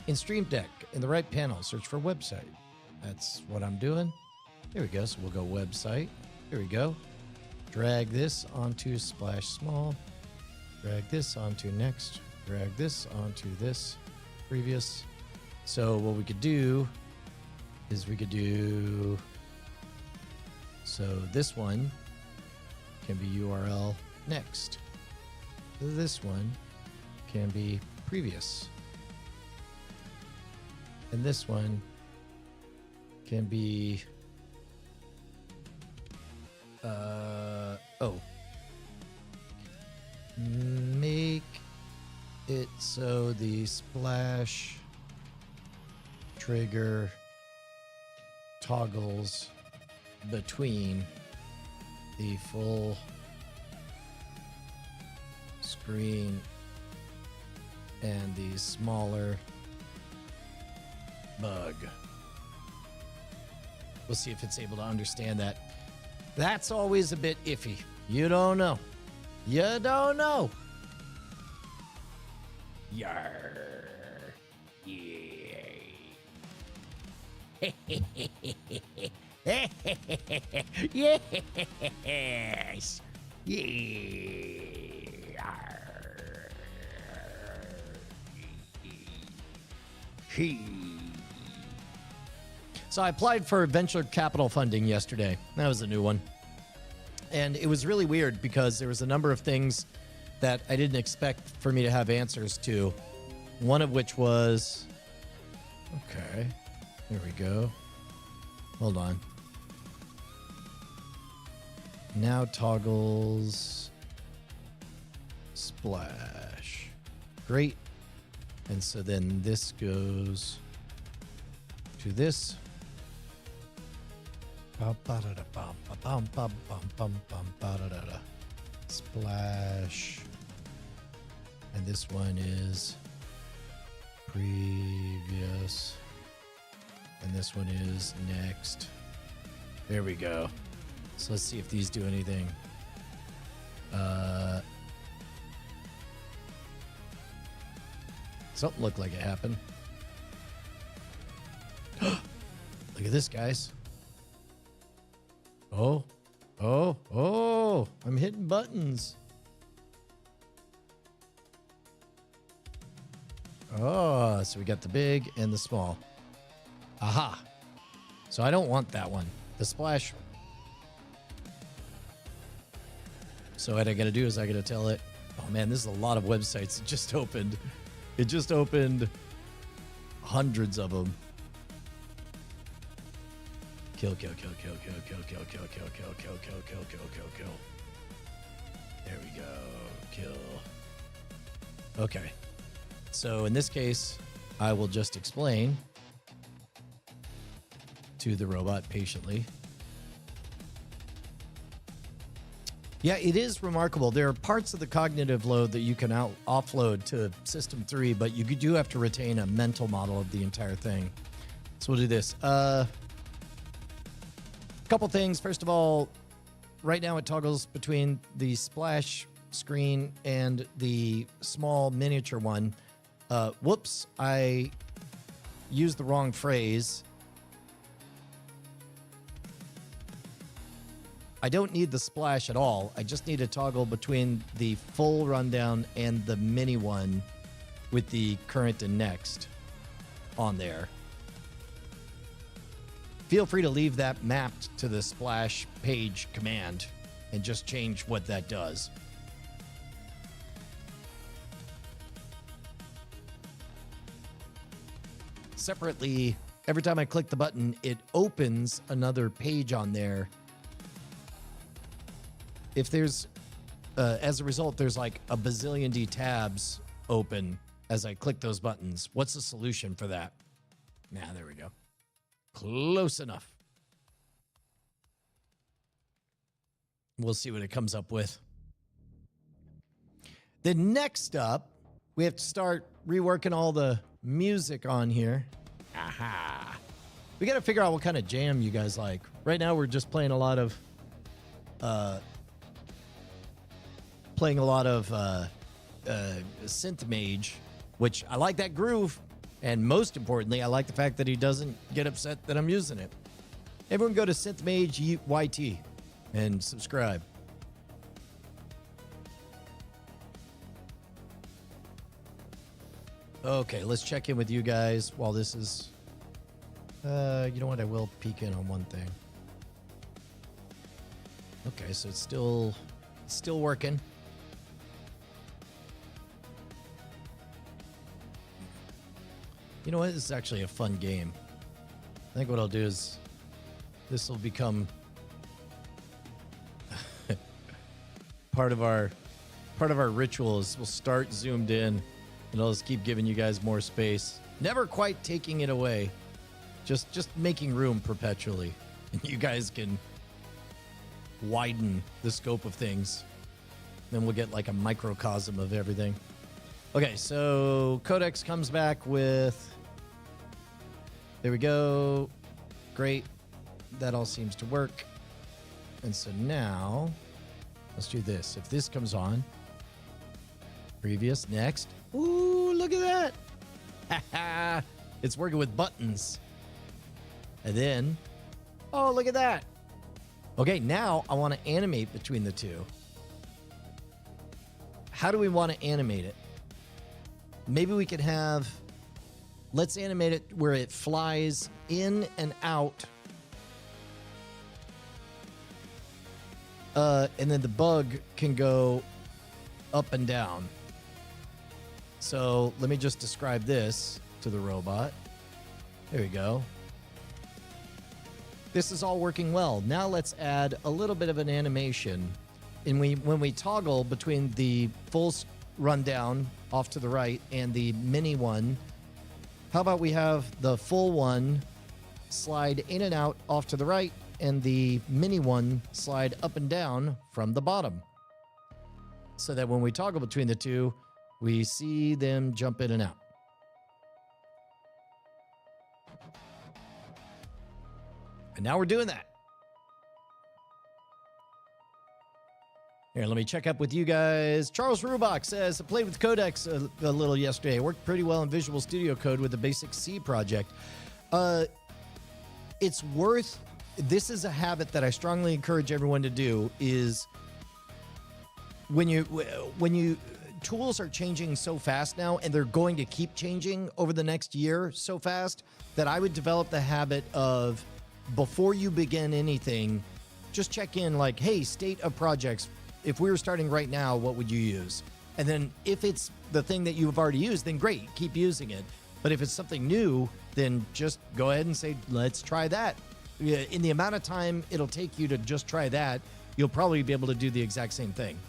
In Stream Deck, in the right panel, search for website. That's what I'm doing. There we go. So we'll go website. There we go. Drag this onto splash small. Drag this onto next. Drag this onto this previous. So what we could do is we could do... So this one can be URL next. This one can be previous. And this one can be... Make it so the splash trigger toggles between the full screen and the smaller bug. We'll see if it's able to understand that. That's always a bit iffy. You don't know. You don't know. Yarr. Yay. Yes. So I applied for venture capital funding yesterday. That was a new one. And it was really weird because there was a number of things that I didn't expect for me to have answers to. One of which was, okay, here we go. Hold on. Now toggles splash. Great. And so then this goes to this. Splash. And this one is previous. And this one is next. There we go. So let's see if these do anything. Something looked like it happened. Look at this, guys. Oh, I'm hitting buttons. Oh, so we got the big and the small. Aha. So I don't want that one. The splash. So what I gotta do is I gotta tell it, oh man, this is a lot of websites. It just opened. It just opened hundreds of them. Kill. There we go. Kill. Okay. So in this case, I will just explain to the robot patiently. Yeah, it is remarkable. There are parts of the cognitive load that you can offload to System 3, but you do have to retain a mental model of the entire thing. So we'll do this. Couple things. First of all, right now it toggles between the splash screen and the small miniature one. Whoops, I used the wrong phrase. I don't need the splash at all. I just need to toggle between the full rundown and the mini one with the current and next on there. Feel free to leave that mapped to the splash page command and just change what that does. Separately, every time I click the button, it opens another page on there. If there's, as a result, there's like a bazillion D tabs open as I click those buttons. What's the solution for that? Nah, there we go. Close enough. We'll see what it comes up with. Then next up, we have to start reworking all the music on here. Aha. We got to figure out what kind of jam you guys like. Right now, we're just playing a lot of synth mage, which I like that groove. And most importantly, I like the fact that he doesn't get upset that I'm using it. Everyone go to Synth Mage YT and subscribe. Okay, let's check in with you guys while this is... you know what? I will peek in on one thing. Okay, so it's still working. You know what? This is actually a fun game. I think what I'll do is this will become part of our rituals. We'll start zoomed in, and I'll just keep giving you guys more space. Never quite taking it away. Just making room perpetually. And you guys can widen the scope of things. Then we'll get like a microcosm of everything. Okay, so Codex comes back with... There we go. Great. That all seems to work. And so now Let's do this. If this comes on, previous, next. Ooh, look at that. It's working with buttons. And then, oh, look at that. Okay, now I want to animate between the two. How do we want to animate it? Maybe we could have, let's animate it where it flies in and out. And then the bug can go up and down. So let me just describe this to the robot. There we go. This is all working well. Now let's add a little bit of an animation. And when we toggle between the full rundown off to the right and the mini one, how about we have the full one slide in and out off to the right and the mini one slide up and down from the bottom. So that when we toggle between the two, we see them jump in and out. And now we're doing that. Here, let me check up with you guys. Charles Rubach says, I played with Codex a little yesterday. It worked pretty well in Visual Studio Code with the basic C project. It's worth, this is a habit that I strongly encourage everyone to do, is when you tools are changing so fast now, and they're going to keep changing over the next year so fast, that I would develop the habit of, before you begin anything, just check in like, hey, state of projects. If we were starting right now, what would you use? And then if it's the thing that you've already used, then great, keep using it. But if it's something new, then just go ahead and say, let's try that. In the amount of time it'll take you to just try that, you'll probably be able to do the exact same thing.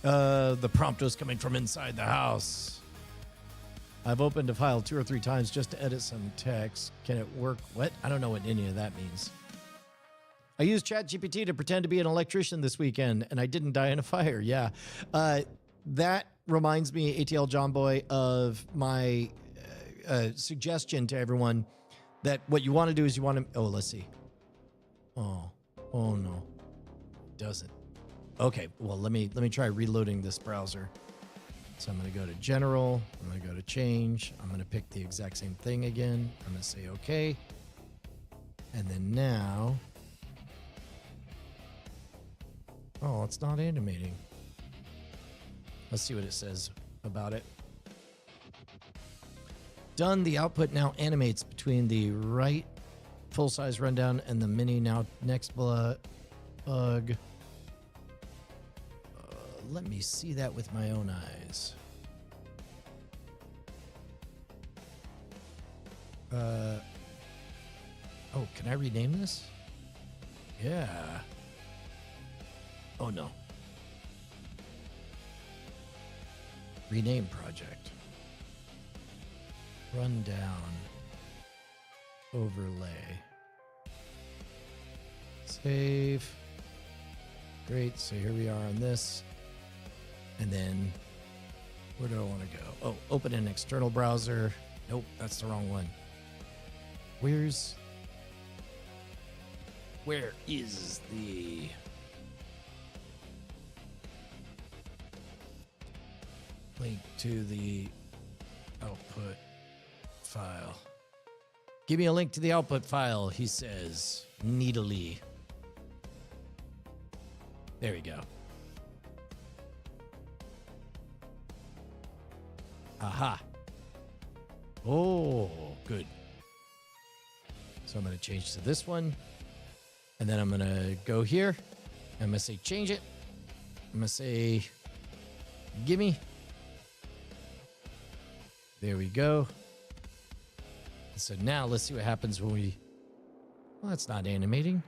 The prompt was coming from inside the house. I've opened a file 2 or 3 times just to edit some text. Can it work? What? I don't know what any of that means. I used ChatGPT to pretend to be an electrician this weekend, and I didn't die in a fire. Yeah. That reminds me, ATL John Boy, of my suggestion to everyone that what you want to do is you want to... Oh, let's see. Oh no. It doesn't. Okay, well, let me try reloading this browser. So I'm going to go to General. I'm going to go to Change. I'm going to pick the exact same thing again. I'm going to say OK. And then now... Oh, it's not animating. Let's see what it says about it. Done. The output now animates between the right full-size rundown and the mini now next bug. Let me see that with my own eyes. Oh, can I rename this? Yeah. Oh, no. Rename project. Rundown. Overlay. Save. Great. So here we are on this. And then where do I want to go? Oh, open an external browser. Nope, that's the wrong one. Where is the... link to the output file? Give me a link to the output file, he says, needily. There we go. Aha. Oh, good. So I'm going to change to this one. And then I'm going to go here. I'm going to say change it. I'm going to say gimme. There we go. So now let's see what happens when we... Well, that's not animating.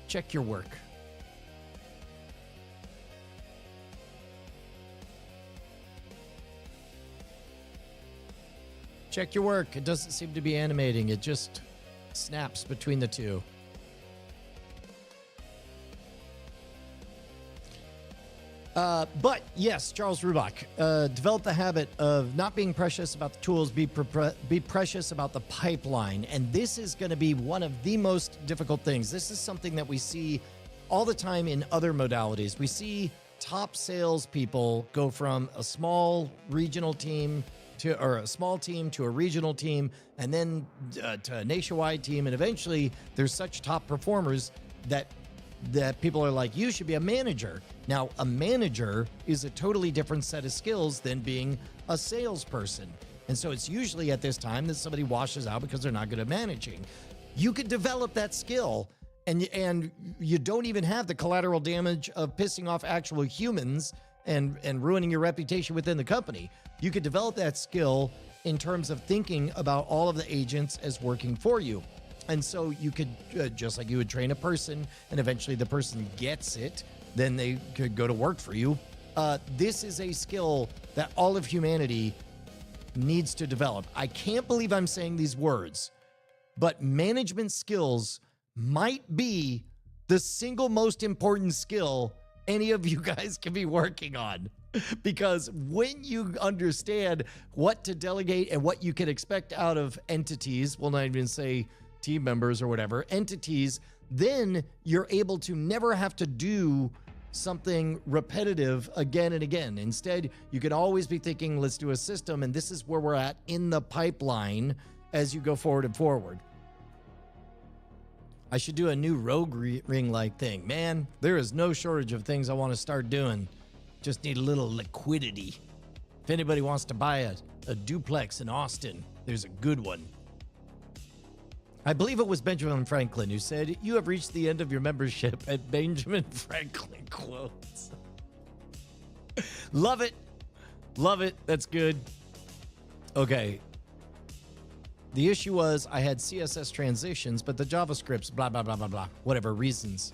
Check your work. Check your work. It doesn't seem to be animating. It just snaps between the two. But yes, Charles Rubach, develop the habit of not being precious about the tools, be precious about the pipeline. And this is going to be one of the most difficult things. This is something that we see all the time in other modalities. We see top salespeople go from a small regional team or a small team to a regional team, and then to a nationwide team. And eventually there's such top performers that people are like, you should be a manager. Now, a manager is a totally different set of skills than being a salesperson. And so it's usually at this time that somebody washes out because they're not good at managing. You could develop that skill, and you don't even have the collateral damage of pissing off actual humans and ruining your reputation within the company. You could develop that skill in terms of thinking about all of the agents as working for you. And so you could, just like you would train a person and eventually the person gets it, then they could go to work for you. This is a skill that all of humanity needs to develop. I can't believe I'm saying these words, but management skills might be the single most important skill any of you guys can be working on. Because when you understand what to delegate and what you can expect out of entities, we'll not even say team members or whatever, entities, then you're able to never have to do something repetitive again and again. Instead, you can always be thinking, let's do a system, and this is where we're at in the pipeline as you go forward and forward. I should do a new rogue ring-like thing. Man, there is no shortage of things I want to start doing. Just need a little liquidity. If anybody wants to buy a duplex in Austin, there's a good one. I believe it was Benjamin Franklin who said, "You have reached the end of your membership at Benjamin Franklin quotes." Love it. Love it. That's good. Okay. The issue was I had CSS transitions, but the JavaScript's blah, blah, blah, blah, blah, whatever reasons.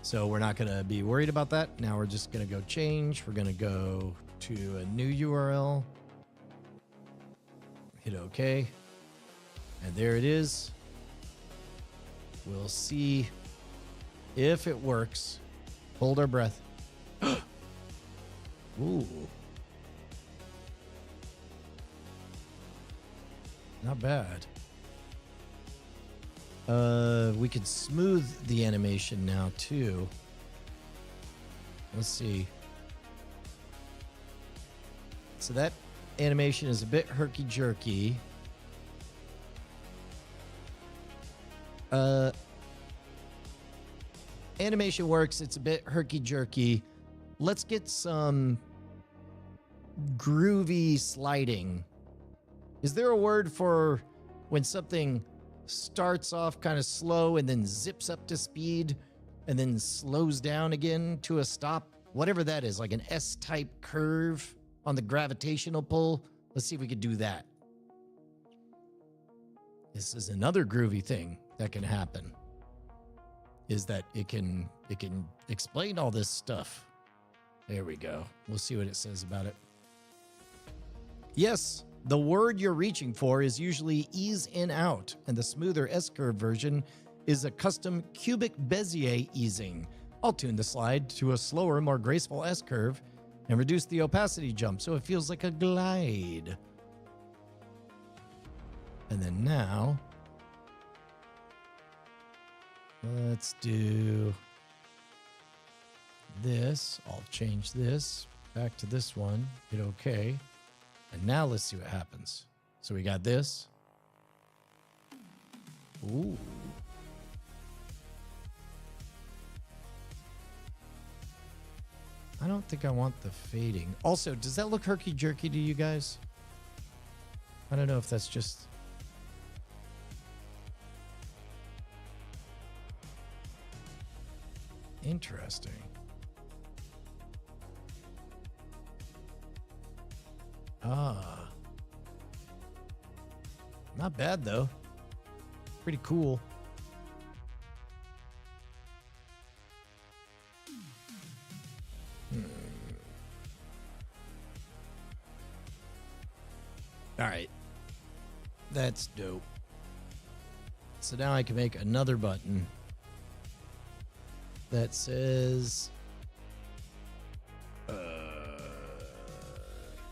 So we're not going to be worried about that. Now we're just going to go change. We're going to go to a new URL. Hit OK. And there it is. We'll see if it works. Hold our breath. Ooh. Not bad. We could smooth the animation now too. Let's see. So that animation is a bit herky-jerky. Animation works. It's a bit herky-jerky. Let's get some groovy sliding. Is there a word for when something starts off kind of slow and then zips up to speed and then slows down again to a stop? Whatever that is, like an S-type curve on the gravitational pull. Let's see if we could do that. This is another groovy thing that can happen, is that it can explain all this stuff. There we go. We'll see what it says about it. Yes, the word you're reaching for is usually ease in out, and the smoother S-curve version is a custom cubic Bezier easing. I'll tune the slide to a slower, more graceful S-curve and reduce the opacity jump so it feels like a glide. And then now, let's do this. I'll change this back to this one. Hit OK. And now let's see what happens. So we got this. Ooh. I don't think I want the fading. Also, does that look herky-jerky to you guys? I don't know if that's just... interesting. Ah. Not bad, though. Pretty cool. All right. That's dope. So now I can make another button that says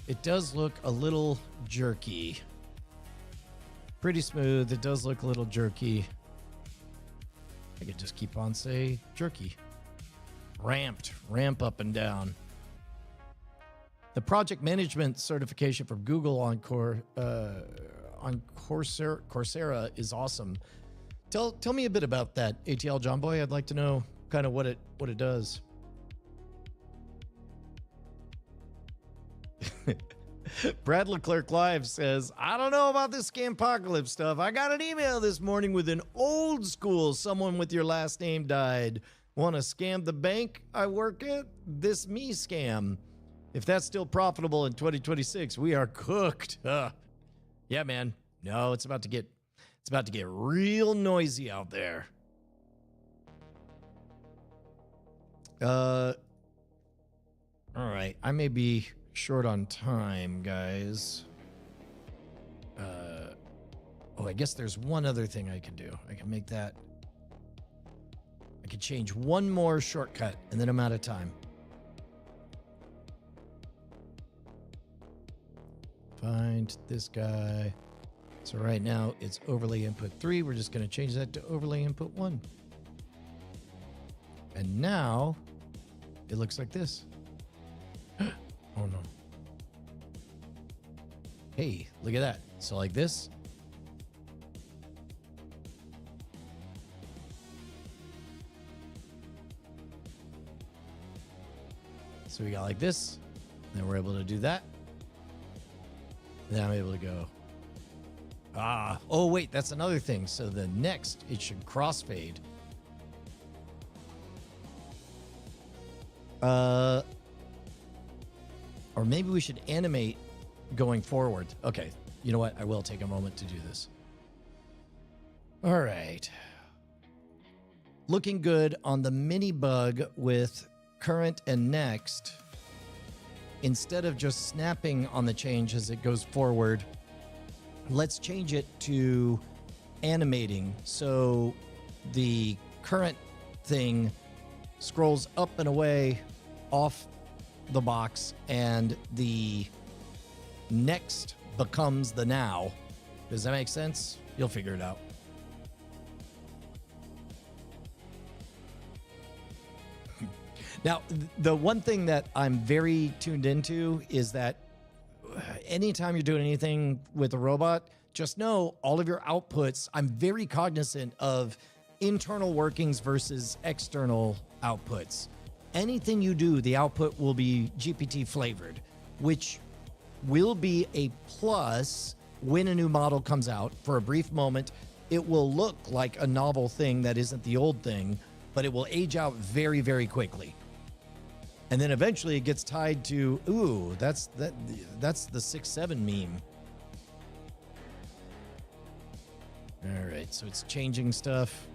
It does look a little jerky. Pretty smooth. It does look a little jerky. I could just keep on say jerky. Ramp up and down. The project management certification from Google on Coursera is awesome. Tell me a bit about that, ATL John Boy. I'd like to know kind of what it does. Brad Leclerc Live says, I don't know about this scampocalypse stuff. I got an email this morning with an old school someone with your last name died. Want to scam the bank I work at? This me scam. If that's still profitable in 2026, we are cooked. Yeah, man. No, it's about to get real noisy out there. All right. I may be short on time, guys. Oh, I guess there's one other thing I can do. I can make that. I could change one more shortcut, and then I'm out of time. Find this guy. So right now it's overlay input 3. We're just going to change that to overlay input 1. And now it looks like this. Oh no. Hey, look at that. So like this. So we got like this. Then we're able to do that. Then I'm able to go. Oh wait, that's another thing. So the next, it should crossfade. Or maybe we should animate going forward. Okay, you know what? I will take a moment to do this. All right. Looking good on the mini bug with current and next. Instead of just snapping on the change as it goes forward, let's change it to animating. So the current thing scrolls up and away off the box, and the next becomes the now. Does that make sense? You'll figure it out. Now, the one thing that I'm very tuned into is that anytime you're doing anything with a robot, just know all of your outputs, I'm very cognizant of internal workings versus external outputs. Anything you do, the output will be GPT flavored, which will be a plus when a new model comes out. For a brief moment, it will look like a novel thing that isn't the old thing, but it will age out very, very quickly. And then eventually it gets tied to, ooh, that's the 6-7 meme. All right, so it's changing stuff.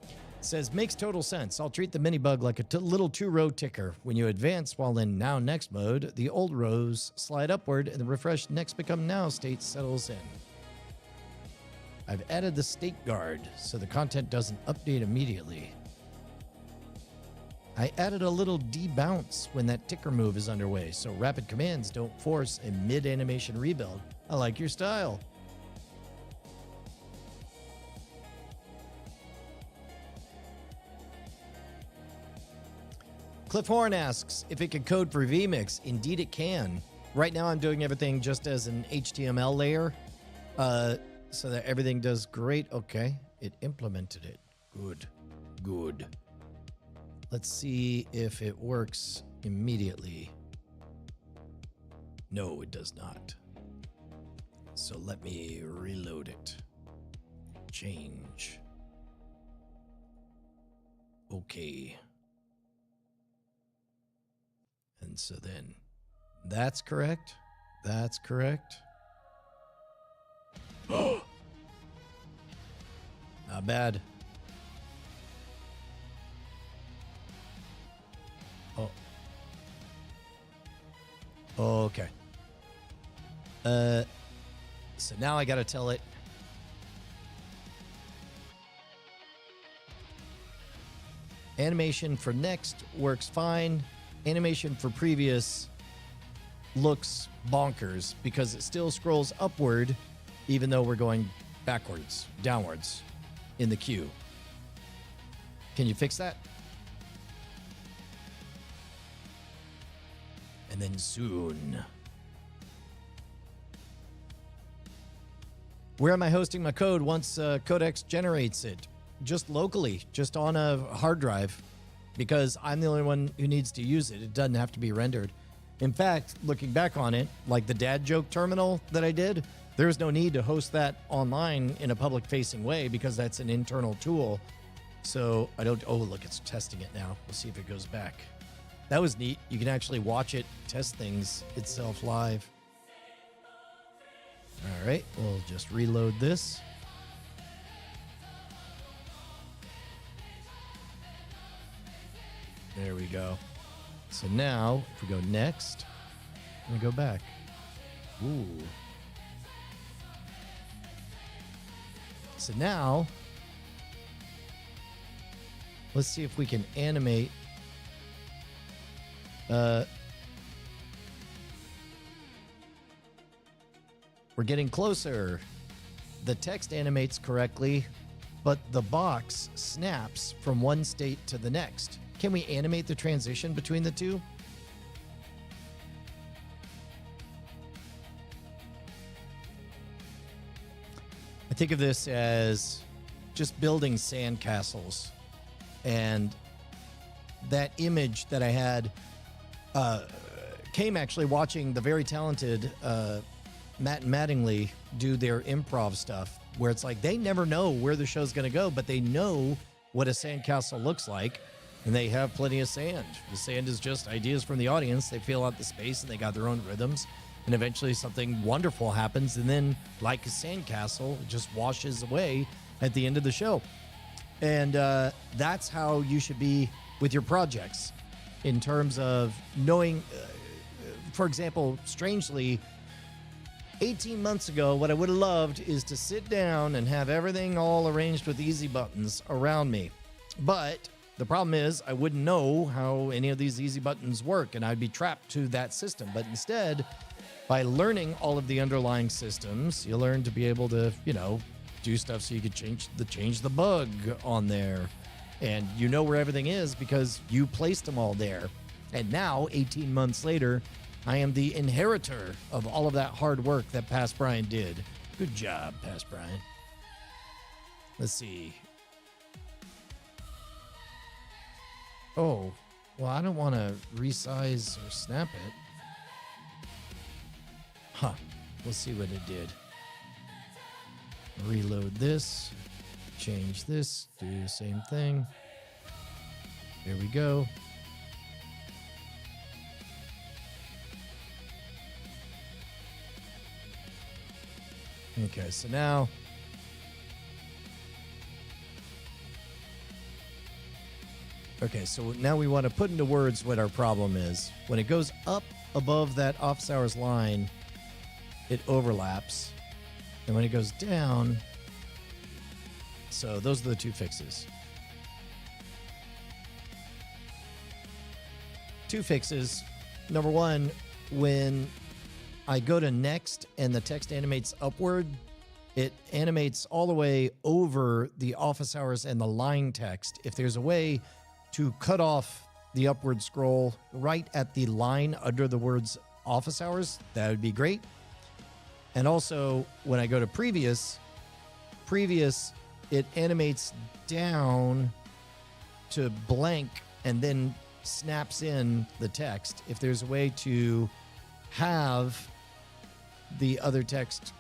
It says, makes total sense. I'll treat the mini bug like a little 2-row ticker. When you advance while in now next mode, the old rows slide upward and the refresh next become now state settles in. I've added the state guard so the content doesn't update immediately. I added a little debounce when that ticker move is underway, so rapid commands don't force a mid-animation rebuild. I like your style. Cliff Horn asks if it can code for vMix. Indeed it can. Right now I'm doing everything just as an HTML layer. So that everything does great. Okay, it implemented it. Good. Let's see if it works immediately. No, it does not. So let me reload it. Change. Okay. And so then that's correct. That's correct. Not bad. Oh. Okay. So now I gotta tell it. Animation for next works fine. Animation for previous looks bonkers because it still scrolls upward even though we're going backwards, downwards in the queue. Can you fix that? And then soon. Where am I hosting my code once Codex generates it? Just locally, just on a hard drive, because I'm the only one who needs to use it. It doesn't have to be rendered. In fact, looking back on it, like the dad joke terminal that I did, there's no need to host that online in a public-facing way because that's an internal tool. So I don't... Oh, look, it's testing it now. We'll see if it goes back. That was neat. You can actually watch it test things itself live. All right, we'll just reload this. There we go. So now, if we go next, we go back. Ooh. So now, let's see if we can animate. We're getting closer. The text animates correctly, but the box snaps from one state to the next. Can we animate the transition between the two? I think of this as just building sandcastles. And that image that I had came actually watching the very talented Matt and Mattingly do their improv stuff, where it's like they never know where the show's going to go, but they know what a sandcastle looks like. And they have plenty of sand. The sand is just ideas from the audience. They fill out the space and they got their own rhythms. And eventually something wonderful happens. And then, like a sandcastle, it just washes away at the end of the show. And that's how you should be with your projects in terms of knowing, for example, strangely, 18 months ago, what I would have loved is to sit down and have everything all arranged with easy buttons around me. But the problem is I wouldn't know how any of these easy buttons work, and I'd be trapped to that system. But instead, by learning all of the underlying systems, you learn to be able to, do stuff so you could change the bug on there. And you know where everything is because you placed them all there. And now, 18 months later, I am the inheritor of all of that hard work that Past Brian did. Good job, Past Brian. Let's see. Oh, well, I don't want to resize or snap it. Huh. We'll see what it did. Reload this. Change this. Do the same thing. There we go. Okay, so now... Okay, so now we want to put into words what our problem is. When it goes up above that office hours line, it overlaps. And when it goes down, so those are the two fixes. Two fixes. Number one, when I go to next and the text animates upward, it animates all the way over the office hours and the line text. If there's a way to cut off the upward scroll right at the line under the words office hours, that would be great. And also, when I go to previous, it animates down to blank and then snaps in the text. If there's a way to have the other text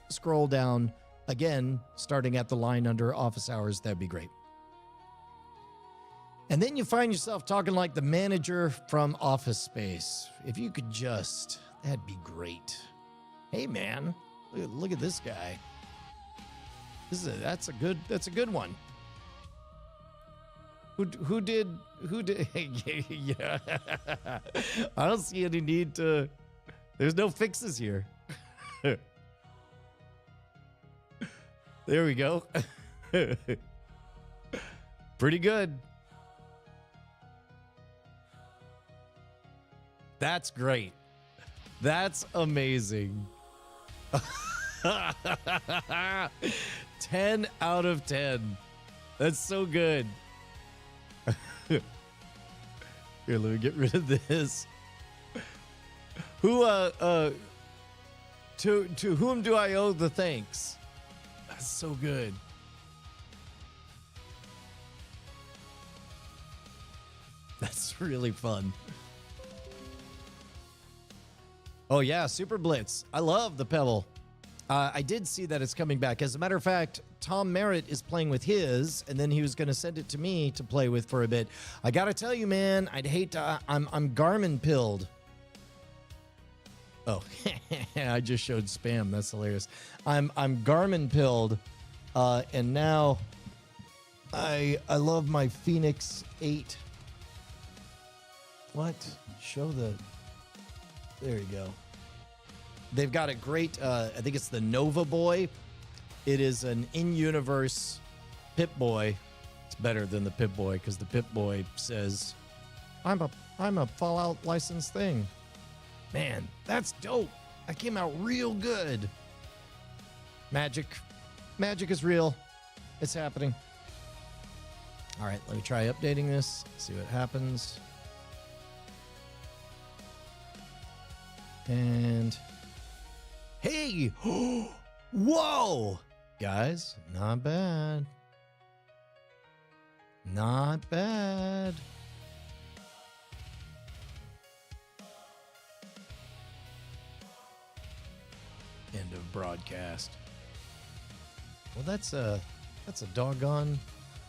scroll down again, starting at the line under office hours, that'd be great. And then you find yourself talking like the manager from Office Space. If you could just, that'd be great. Hey man, look at this guy. That's a good one. Who did yeah. I don't see any need to. There's no fixes here. There we go. Pretty good. That's great. That's amazing. 10 out of 10. That's so good. Here, let me get rid of this. Who to whom do I owe the thanks? That's so good. That's really fun. Oh yeah, Super Blitz. I love the Pebble. I did see that it's coming back. As a matter of fact, Tom Merritt is playing with his, and then he was going to send it to me to play with for a bit. I got to tell you, man, I'd hate to. I'm Garmin pilled. Oh, I just showed spam. That's hilarious. I'm Garmin pilled, and now I love my Phoenix 8. What? Show the. There you go. They've got a great, I think it's the Nova Boy. It is an in-universe Pip-Boy. It's better than the Pip-Boy because the Pip-Boy says, I'm a Fallout licensed thing. Man, that's dope. That came out real good. Magic is real. It's happening. All right, let me try updating this. See what happens. And hey, whoa, guys, not bad. Not bad. End of broadcast. Well, that's a doggone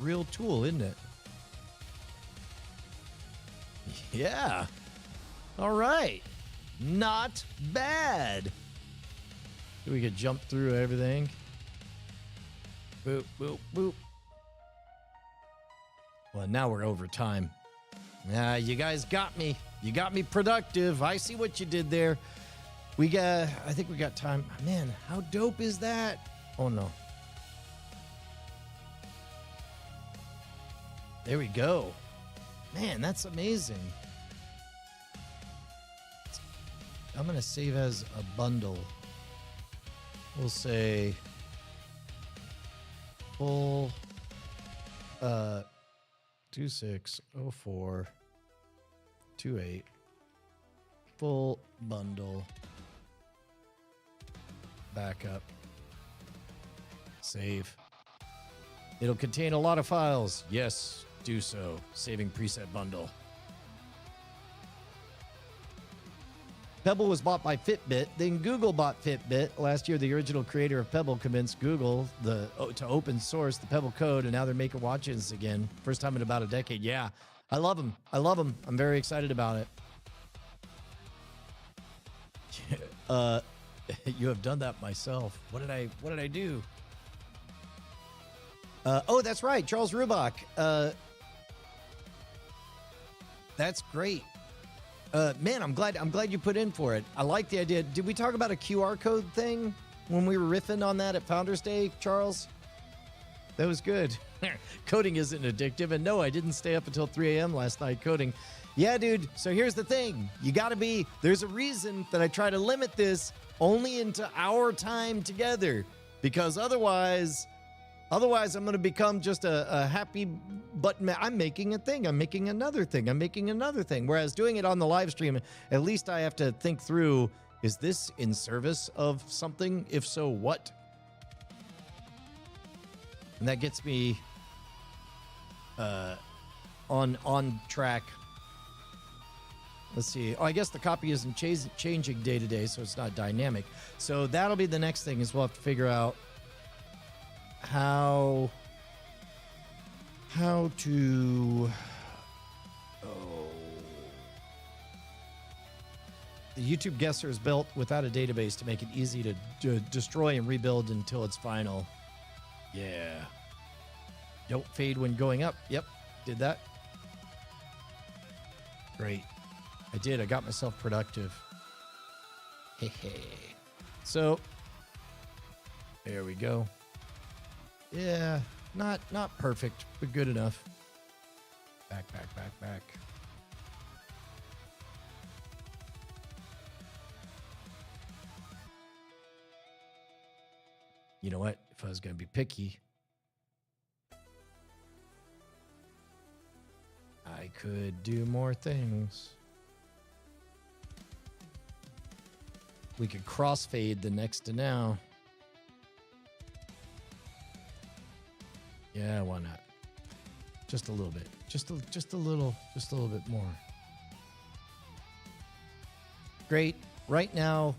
real tool, isn't it? Yeah. All right. Not bad. We could jump through everything. Boop, boop, boop. Well, now we're over time. You guys got me. You got me productive. I see what you did there. I think we got time. Man, how dope is that? Oh, no. There we go. Man, that's amazing. I'm going to save as a bundle. We'll say full 260428 full bundle backup. Save. It'll contain a lot of files. Yes, do so. Saving preset bundle. Pebble was bought by Fitbit, then Google bought Fitbit. Last year, the original creator of Pebble convinced Google to open source the Pebble code, and now they're making watches again. First time in about a decade. Yeah, I love them. I love them. I'm very excited about it. You have done that myself. What did I do? Oh, that's right, Charles Rubach. That's great. Man, I'm glad you put in for it. I like the idea. Did we talk about a QR code thing when we were riffing on that at Founders Day, Charles? That was good. Coding isn't addictive, and no, I didn't stay up until 3 a.m. last night coding. Yeah, dude. So here's the thing. There's a reason that I try to limit this only into our time together, because otherwise I'm going to become just a happy button. I'm making a thing. I'm making another thing. I'm making another thing. Whereas doing it on the live stream, at least I have to think through, is this in service of something? If so, what? And that gets me on track. Let's see. Oh, I guess the copy isn't changing day to day, so it's not dynamic. So that'll be the next thing, is we'll have to figure out how to the YouTube guesser is built without a database to make it easy to destroy and rebuild until it's final. Yeah. Don't fade when going up. Yep, did that. Great. I did. I got myself productive. Hey. So there we go. Yeah, not perfect, but good enough. Back. You know what? If I was going to be picky, I could do more things. We could crossfade the next to now. Yeah, why not? Just a little bit. Just a little bit more. Great. Right now,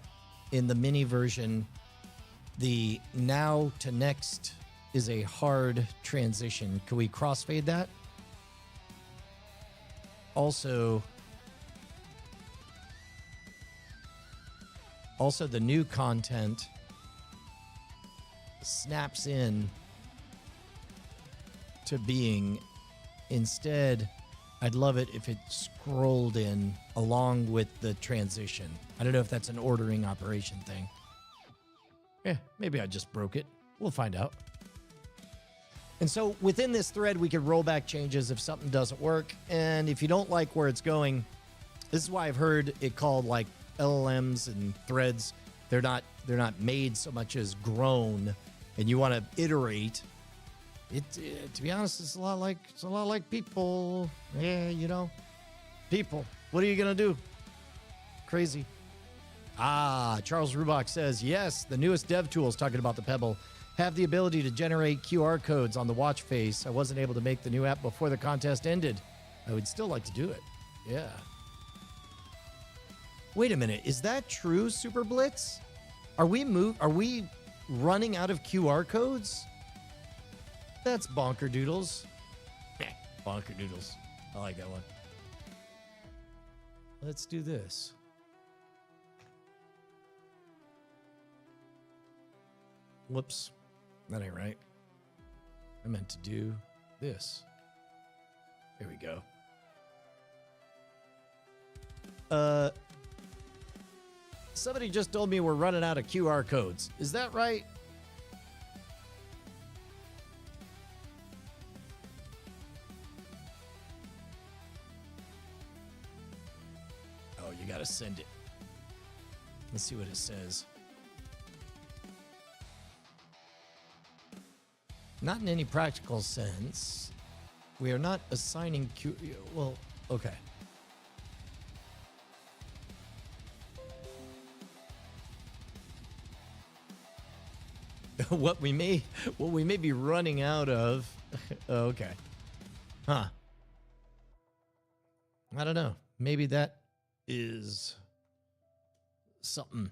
in the mini version, the now to next is a hard transition. Can we crossfade that? Also, the new content snaps in to being. Instead, I'd love it if it scrolled in along with the transition. I don't know if that's an ordering operation thing. Yeah, maybe I just broke it. We'll find out. And so within this thread, we could roll back changes if something doesn't work. And if you don't like where it's going, this is why I've heard it called like LLMs and threads. They're not made so much as grown, and you want to iterate. To be honest, it's a lot like people. Yeah, you know, people. What are you gonna do? Crazy. Charles Rubach says yes. The newest dev tools, talking about the Pebble, have the ability to generate QR codes on the watch face. I wasn't able to make the new app before the contest ended. I would still like to do it. Yeah. Wait a minute. Is that true, Super Blitz? Are we running out of QR codes? That's bonker doodles. Bonker doodles. I like that one. Let's do this. Whoops. That ain't right. I meant to do this. There we go. Somebody just told me we're running out of QR codes. Is that right? Oh, you gotta send it. Let's see what it says. Not in any practical sense. We are not assigning well, okay. what we may be running out of. Okay. Huh. I don't know. Maybe that is something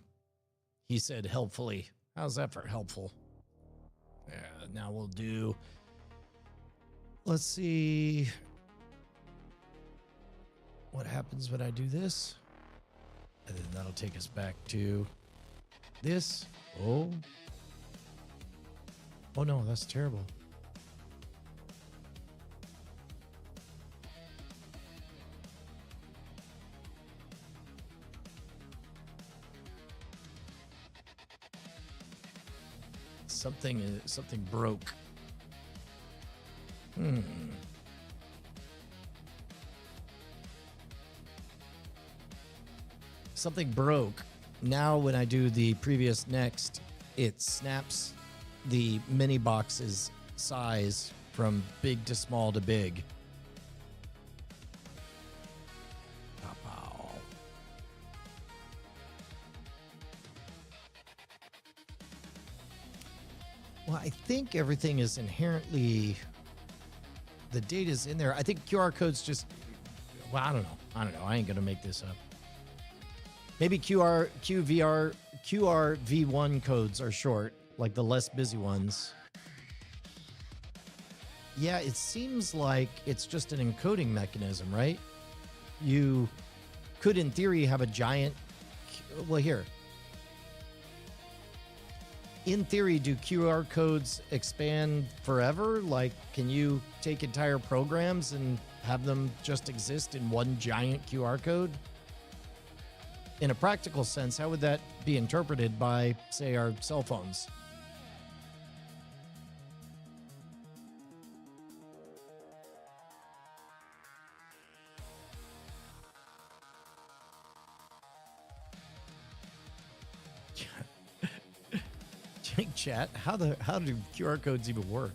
he said helpfully. How's that for helpful? Yeah, now we'll do, let's see what happens when I do this. And then that'll take us back to this. Oh no, that's terrible. Something broke. Something broke. Now when I do the previous next, it snaps the mini box's size from big to small to big. Pow. Well, I think everything is inherently, the data's in there. I think QR codes just, well, I don't know. I ain't gonna make this up. Maybe QRV1 codes are short, like the less busy ones. Yeah, it seems like it's just an encoding mechanism, right? You could, in theory, have a giant, well, here. In theory, do QR codes expand forever? Like, can you take entire programs and have them just exist in one giant QR code? In a practical sense, how would that be interpreted by, say, our cell phones? chat. How do QR codes even work?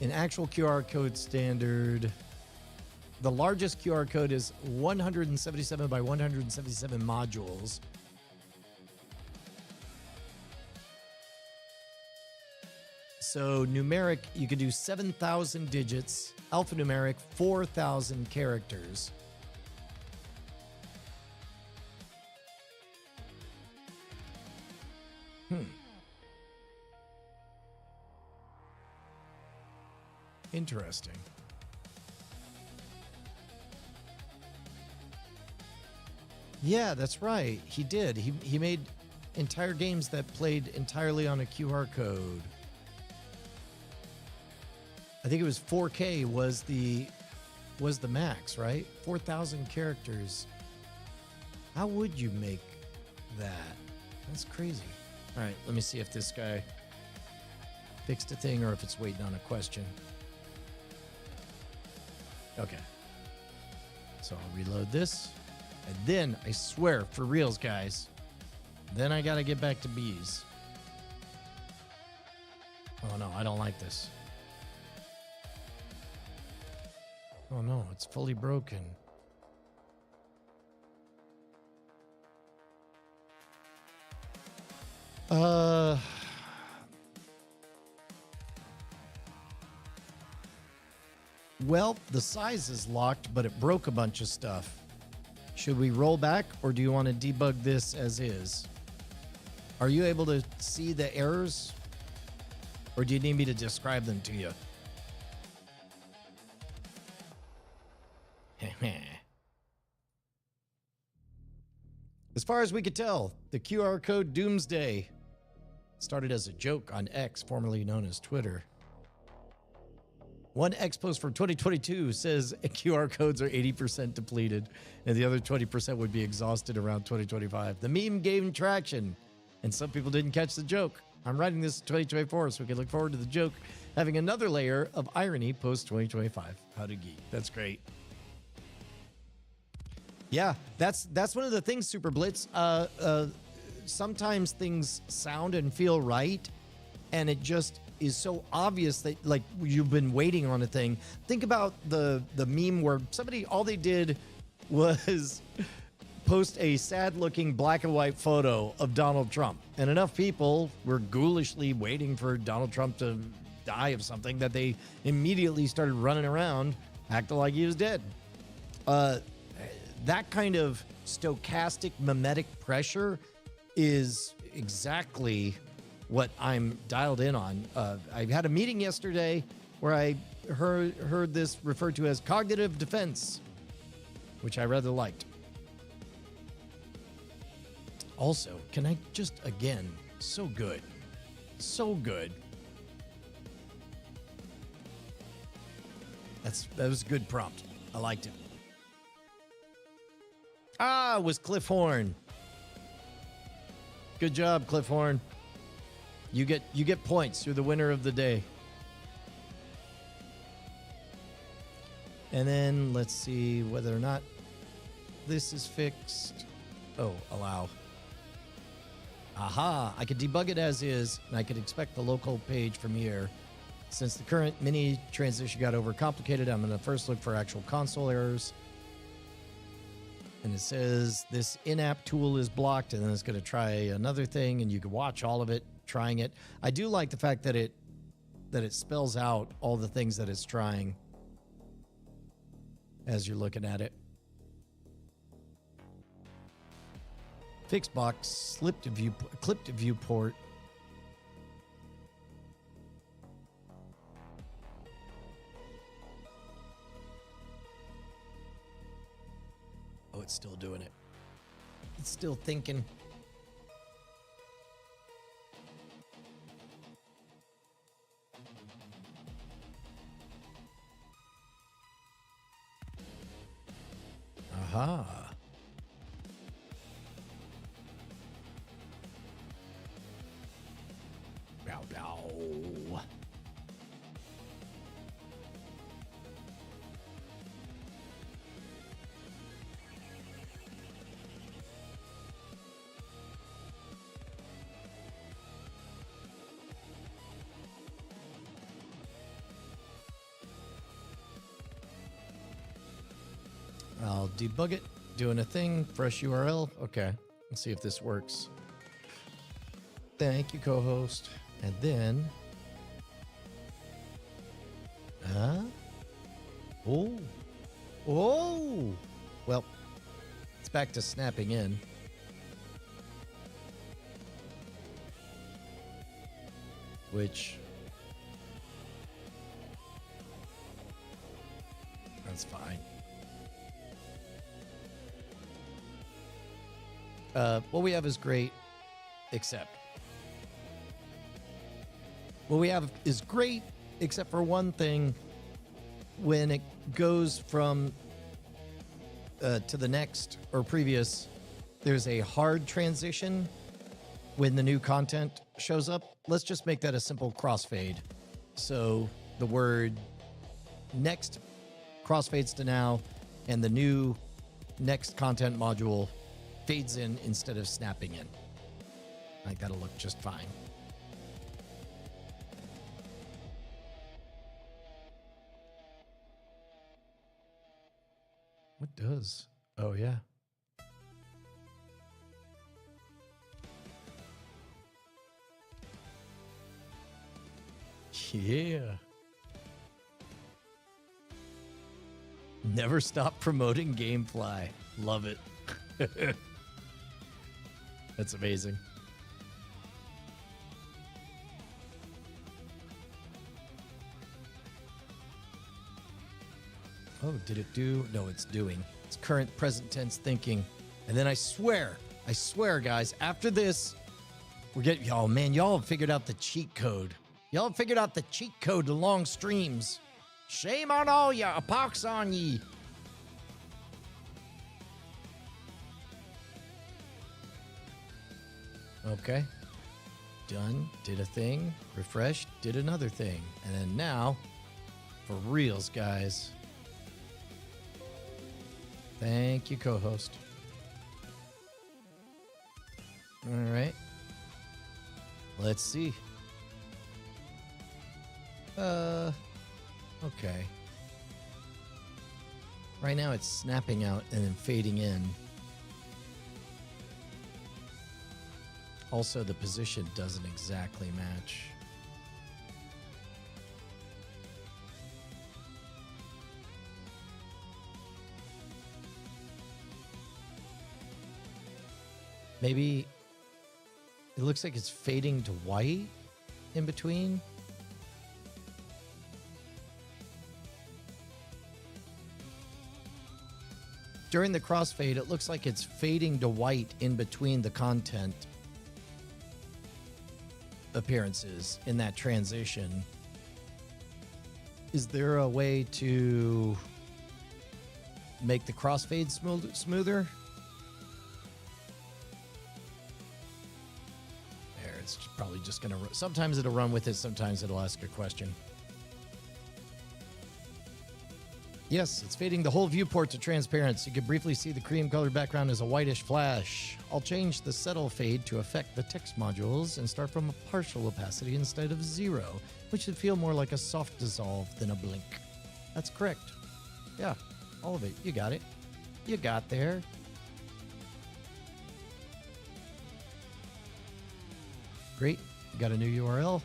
An actual QR code standard. The largest QR code is 177 by 177 modules. So numeric, you could do 7,000 digits. Alphanumeric, 4,000 characters. Interesting. Yeah, that's right. He did. He made entire games that played entirely on a QR code. I think it was 4K was the max, right? 4,000 characters. How would you make that? That's crazy. All right, let me see if this guy fixed a thing or if it's waiting on a question. Okay. So I'll reload this. And then, I swear, for reals, guys, then I got to get back to bees. Oh, no, I don't like this. Oh, no, it's fully broken. Well, the size is locked, but it broke a bunch of stuff. Should we roll back, or do you want to debug this as is? Are you able to see the errors, or do you need me to describe them to you? As far as we could tell, the QR code doomsday started as a joke on X, formerly known as Twitter. One X post from 2022 says QR codes are 80% depleted, and the other 20% would be exhausted around 2025. The meme gained traction, and some people didn't catch the joke. I'm writing this in 2024, so we can look forward to the joke having another layer of irony post-2025. How to geek. That's great. Yeah, that's one of the things, Super Blitz. Sometimes things sound and feel right, and it just is so obvious that, like, you've been waiting on a thing. Think about the meme where somebody, all they did was post a sad-looking black and white photo of Donald Trump. And enough people were ghoulishly waiting for Donald Trump to die of something that they immediately started running around acting like he was dead. That kind of stochastic mimetic pressure is exactly what I'm dialed in on. I had a meeting yesterday where I heard this referred to as cognitive defense, which I rather liked. Also, can I just, again, so good. So good. That was a good prompt. I liked it. It was Cliff Horn. Good job, Cliff Horn. You get points. You're the winner of the day. And then let's see whether or not this is fixed. Oh, allow. Aha, I could debug it as is, and I could expect the local page from here. Since the current mini transition got overcomplicated, I'm going to first look for actual console errors. And it says this in-app tool is blocked, and then it's going to try another thing, and you can watch all of it trying it. I do like the fact that it spells out all the things that it's trying as you're looking at it. Fixbox, clip to viewport. Oh, it's still doing it. It's still thinking. Aha. Bow, bow. I'll debug it. Doing a thing. Fresh URL. Okay. Let's see if this works. Thank you, co-host. And then... Oh. Oh. Well, it's back to snapping in. Which... That's fine. What we have is great, except... What we have is great, except for one thing. When it goes from to the next or previous, there's a hard transition when the new content shows up. Let's just make that a simple crossfade. So the word next crossfades to now, and the new next content module fades in instead of snapping in. I think that'll look just fine. What does? Oh, yeah. Yeah. Never stop promoting Gamefly. Love it. That's amazing. Oh, did it do? No, it's doing. It's current present tense thinking. And then I swear, guys, after this, we're getting, oh man, y'all have figured out the cheat code. Y'all have figured out the cheat code to long streams. Shame on all ya, a pox on ye. Okay. Done, did a thing, refreshed, did another thing. And then now, for reals, guys. Thank you, co-host. All right. Let's see. Okay. Right now it's snapping out and then fading in. Also, the position doesn't exactly match. Maybe it looks like it's fading to white in between. During the crossfade, it looks like it's fading to white in between the content appearances in that transition. Is there a way to make the crossfade smoother? There, it's probably just going to... Sometimes it'll run with it, sometimes it'll ask a question. Yes, it's fading the whole viewport to transparent, so you can briefly see the cream-colored background as a whitish flash. I'll change the settle fade to affect the text modules and start from a partial opacity instead of 0, which should feel more like a soft dissolve than a blink. That's correct. Yeah, all of it. You got it. You got there. Great. Got a new URL.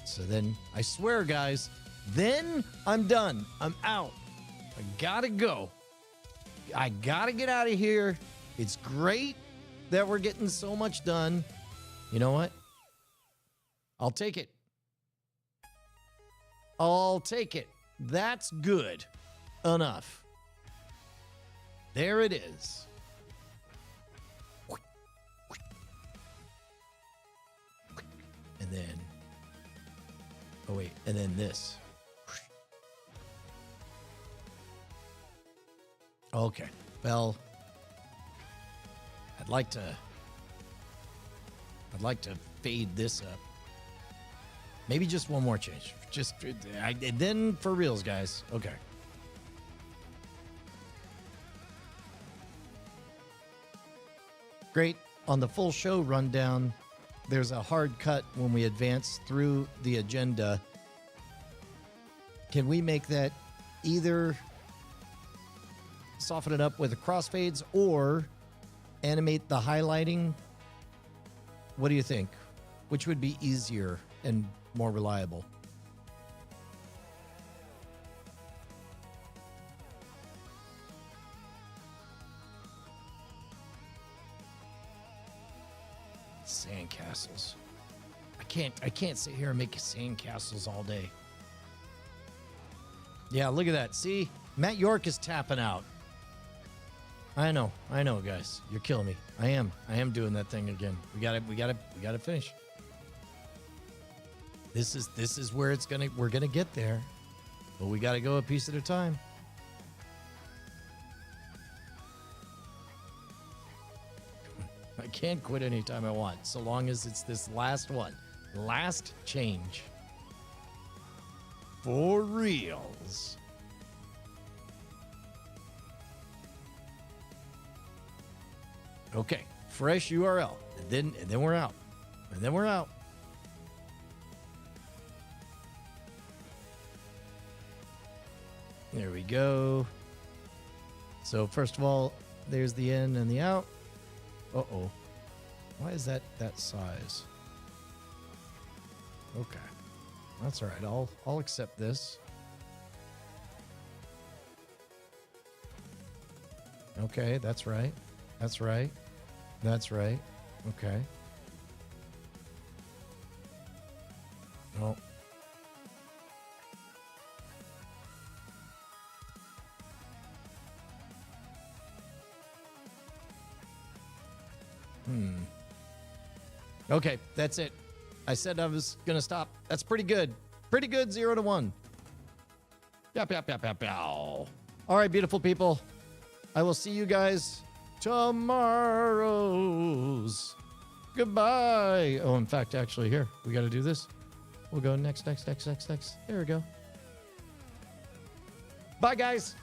So then, I swear, guys, then I'm done. I'm out. I gotta go. I gotta get out of here. It's great that we're getting so much done. You know what? I'll take it. I'll take it. That's good enough. There it is. And then, oh wait, and then this. Okay, well, I'd like to fade this up. Maybe just one more change. And then for reals, guys. Okay. Great. On the full show rundown, there's a hard cut when we advance through the agenda. Can we make that either soften it up with the crossfades or animate the highlighting. What do you think? Which would be easier and more reliable? Sandcastles. I can't sit here and make sandcastles all day. Yeah, look at that. See? Matt York is tapping out. I know, guys. You're killing me. I am doing that thing again. We gotta finish. This is where we're gonna get there. But we gotta go a piece at a time. I can't quit anytime I want, so long as it's this last one. Last change. For reals. Okay, fresh URL. And then we're out. And then we're out. There we go. So first of all, there's the in and the out. Uh-oh. Why is that size? Okay. That's all right. I'll accept this. Okay, that's right. That's right. That's right. Okay. Oh. Okay, that's it. I said I was going to stop. That's pretty good. Pretty good, 0 to 1. Yap, yap, yap, yap, yow. All right, beautiful people. I will see you guys tomorrow's. Goodbye. Oh, in fact, actually, here. We got to do this. We'll go next. There we go. Bye, guys.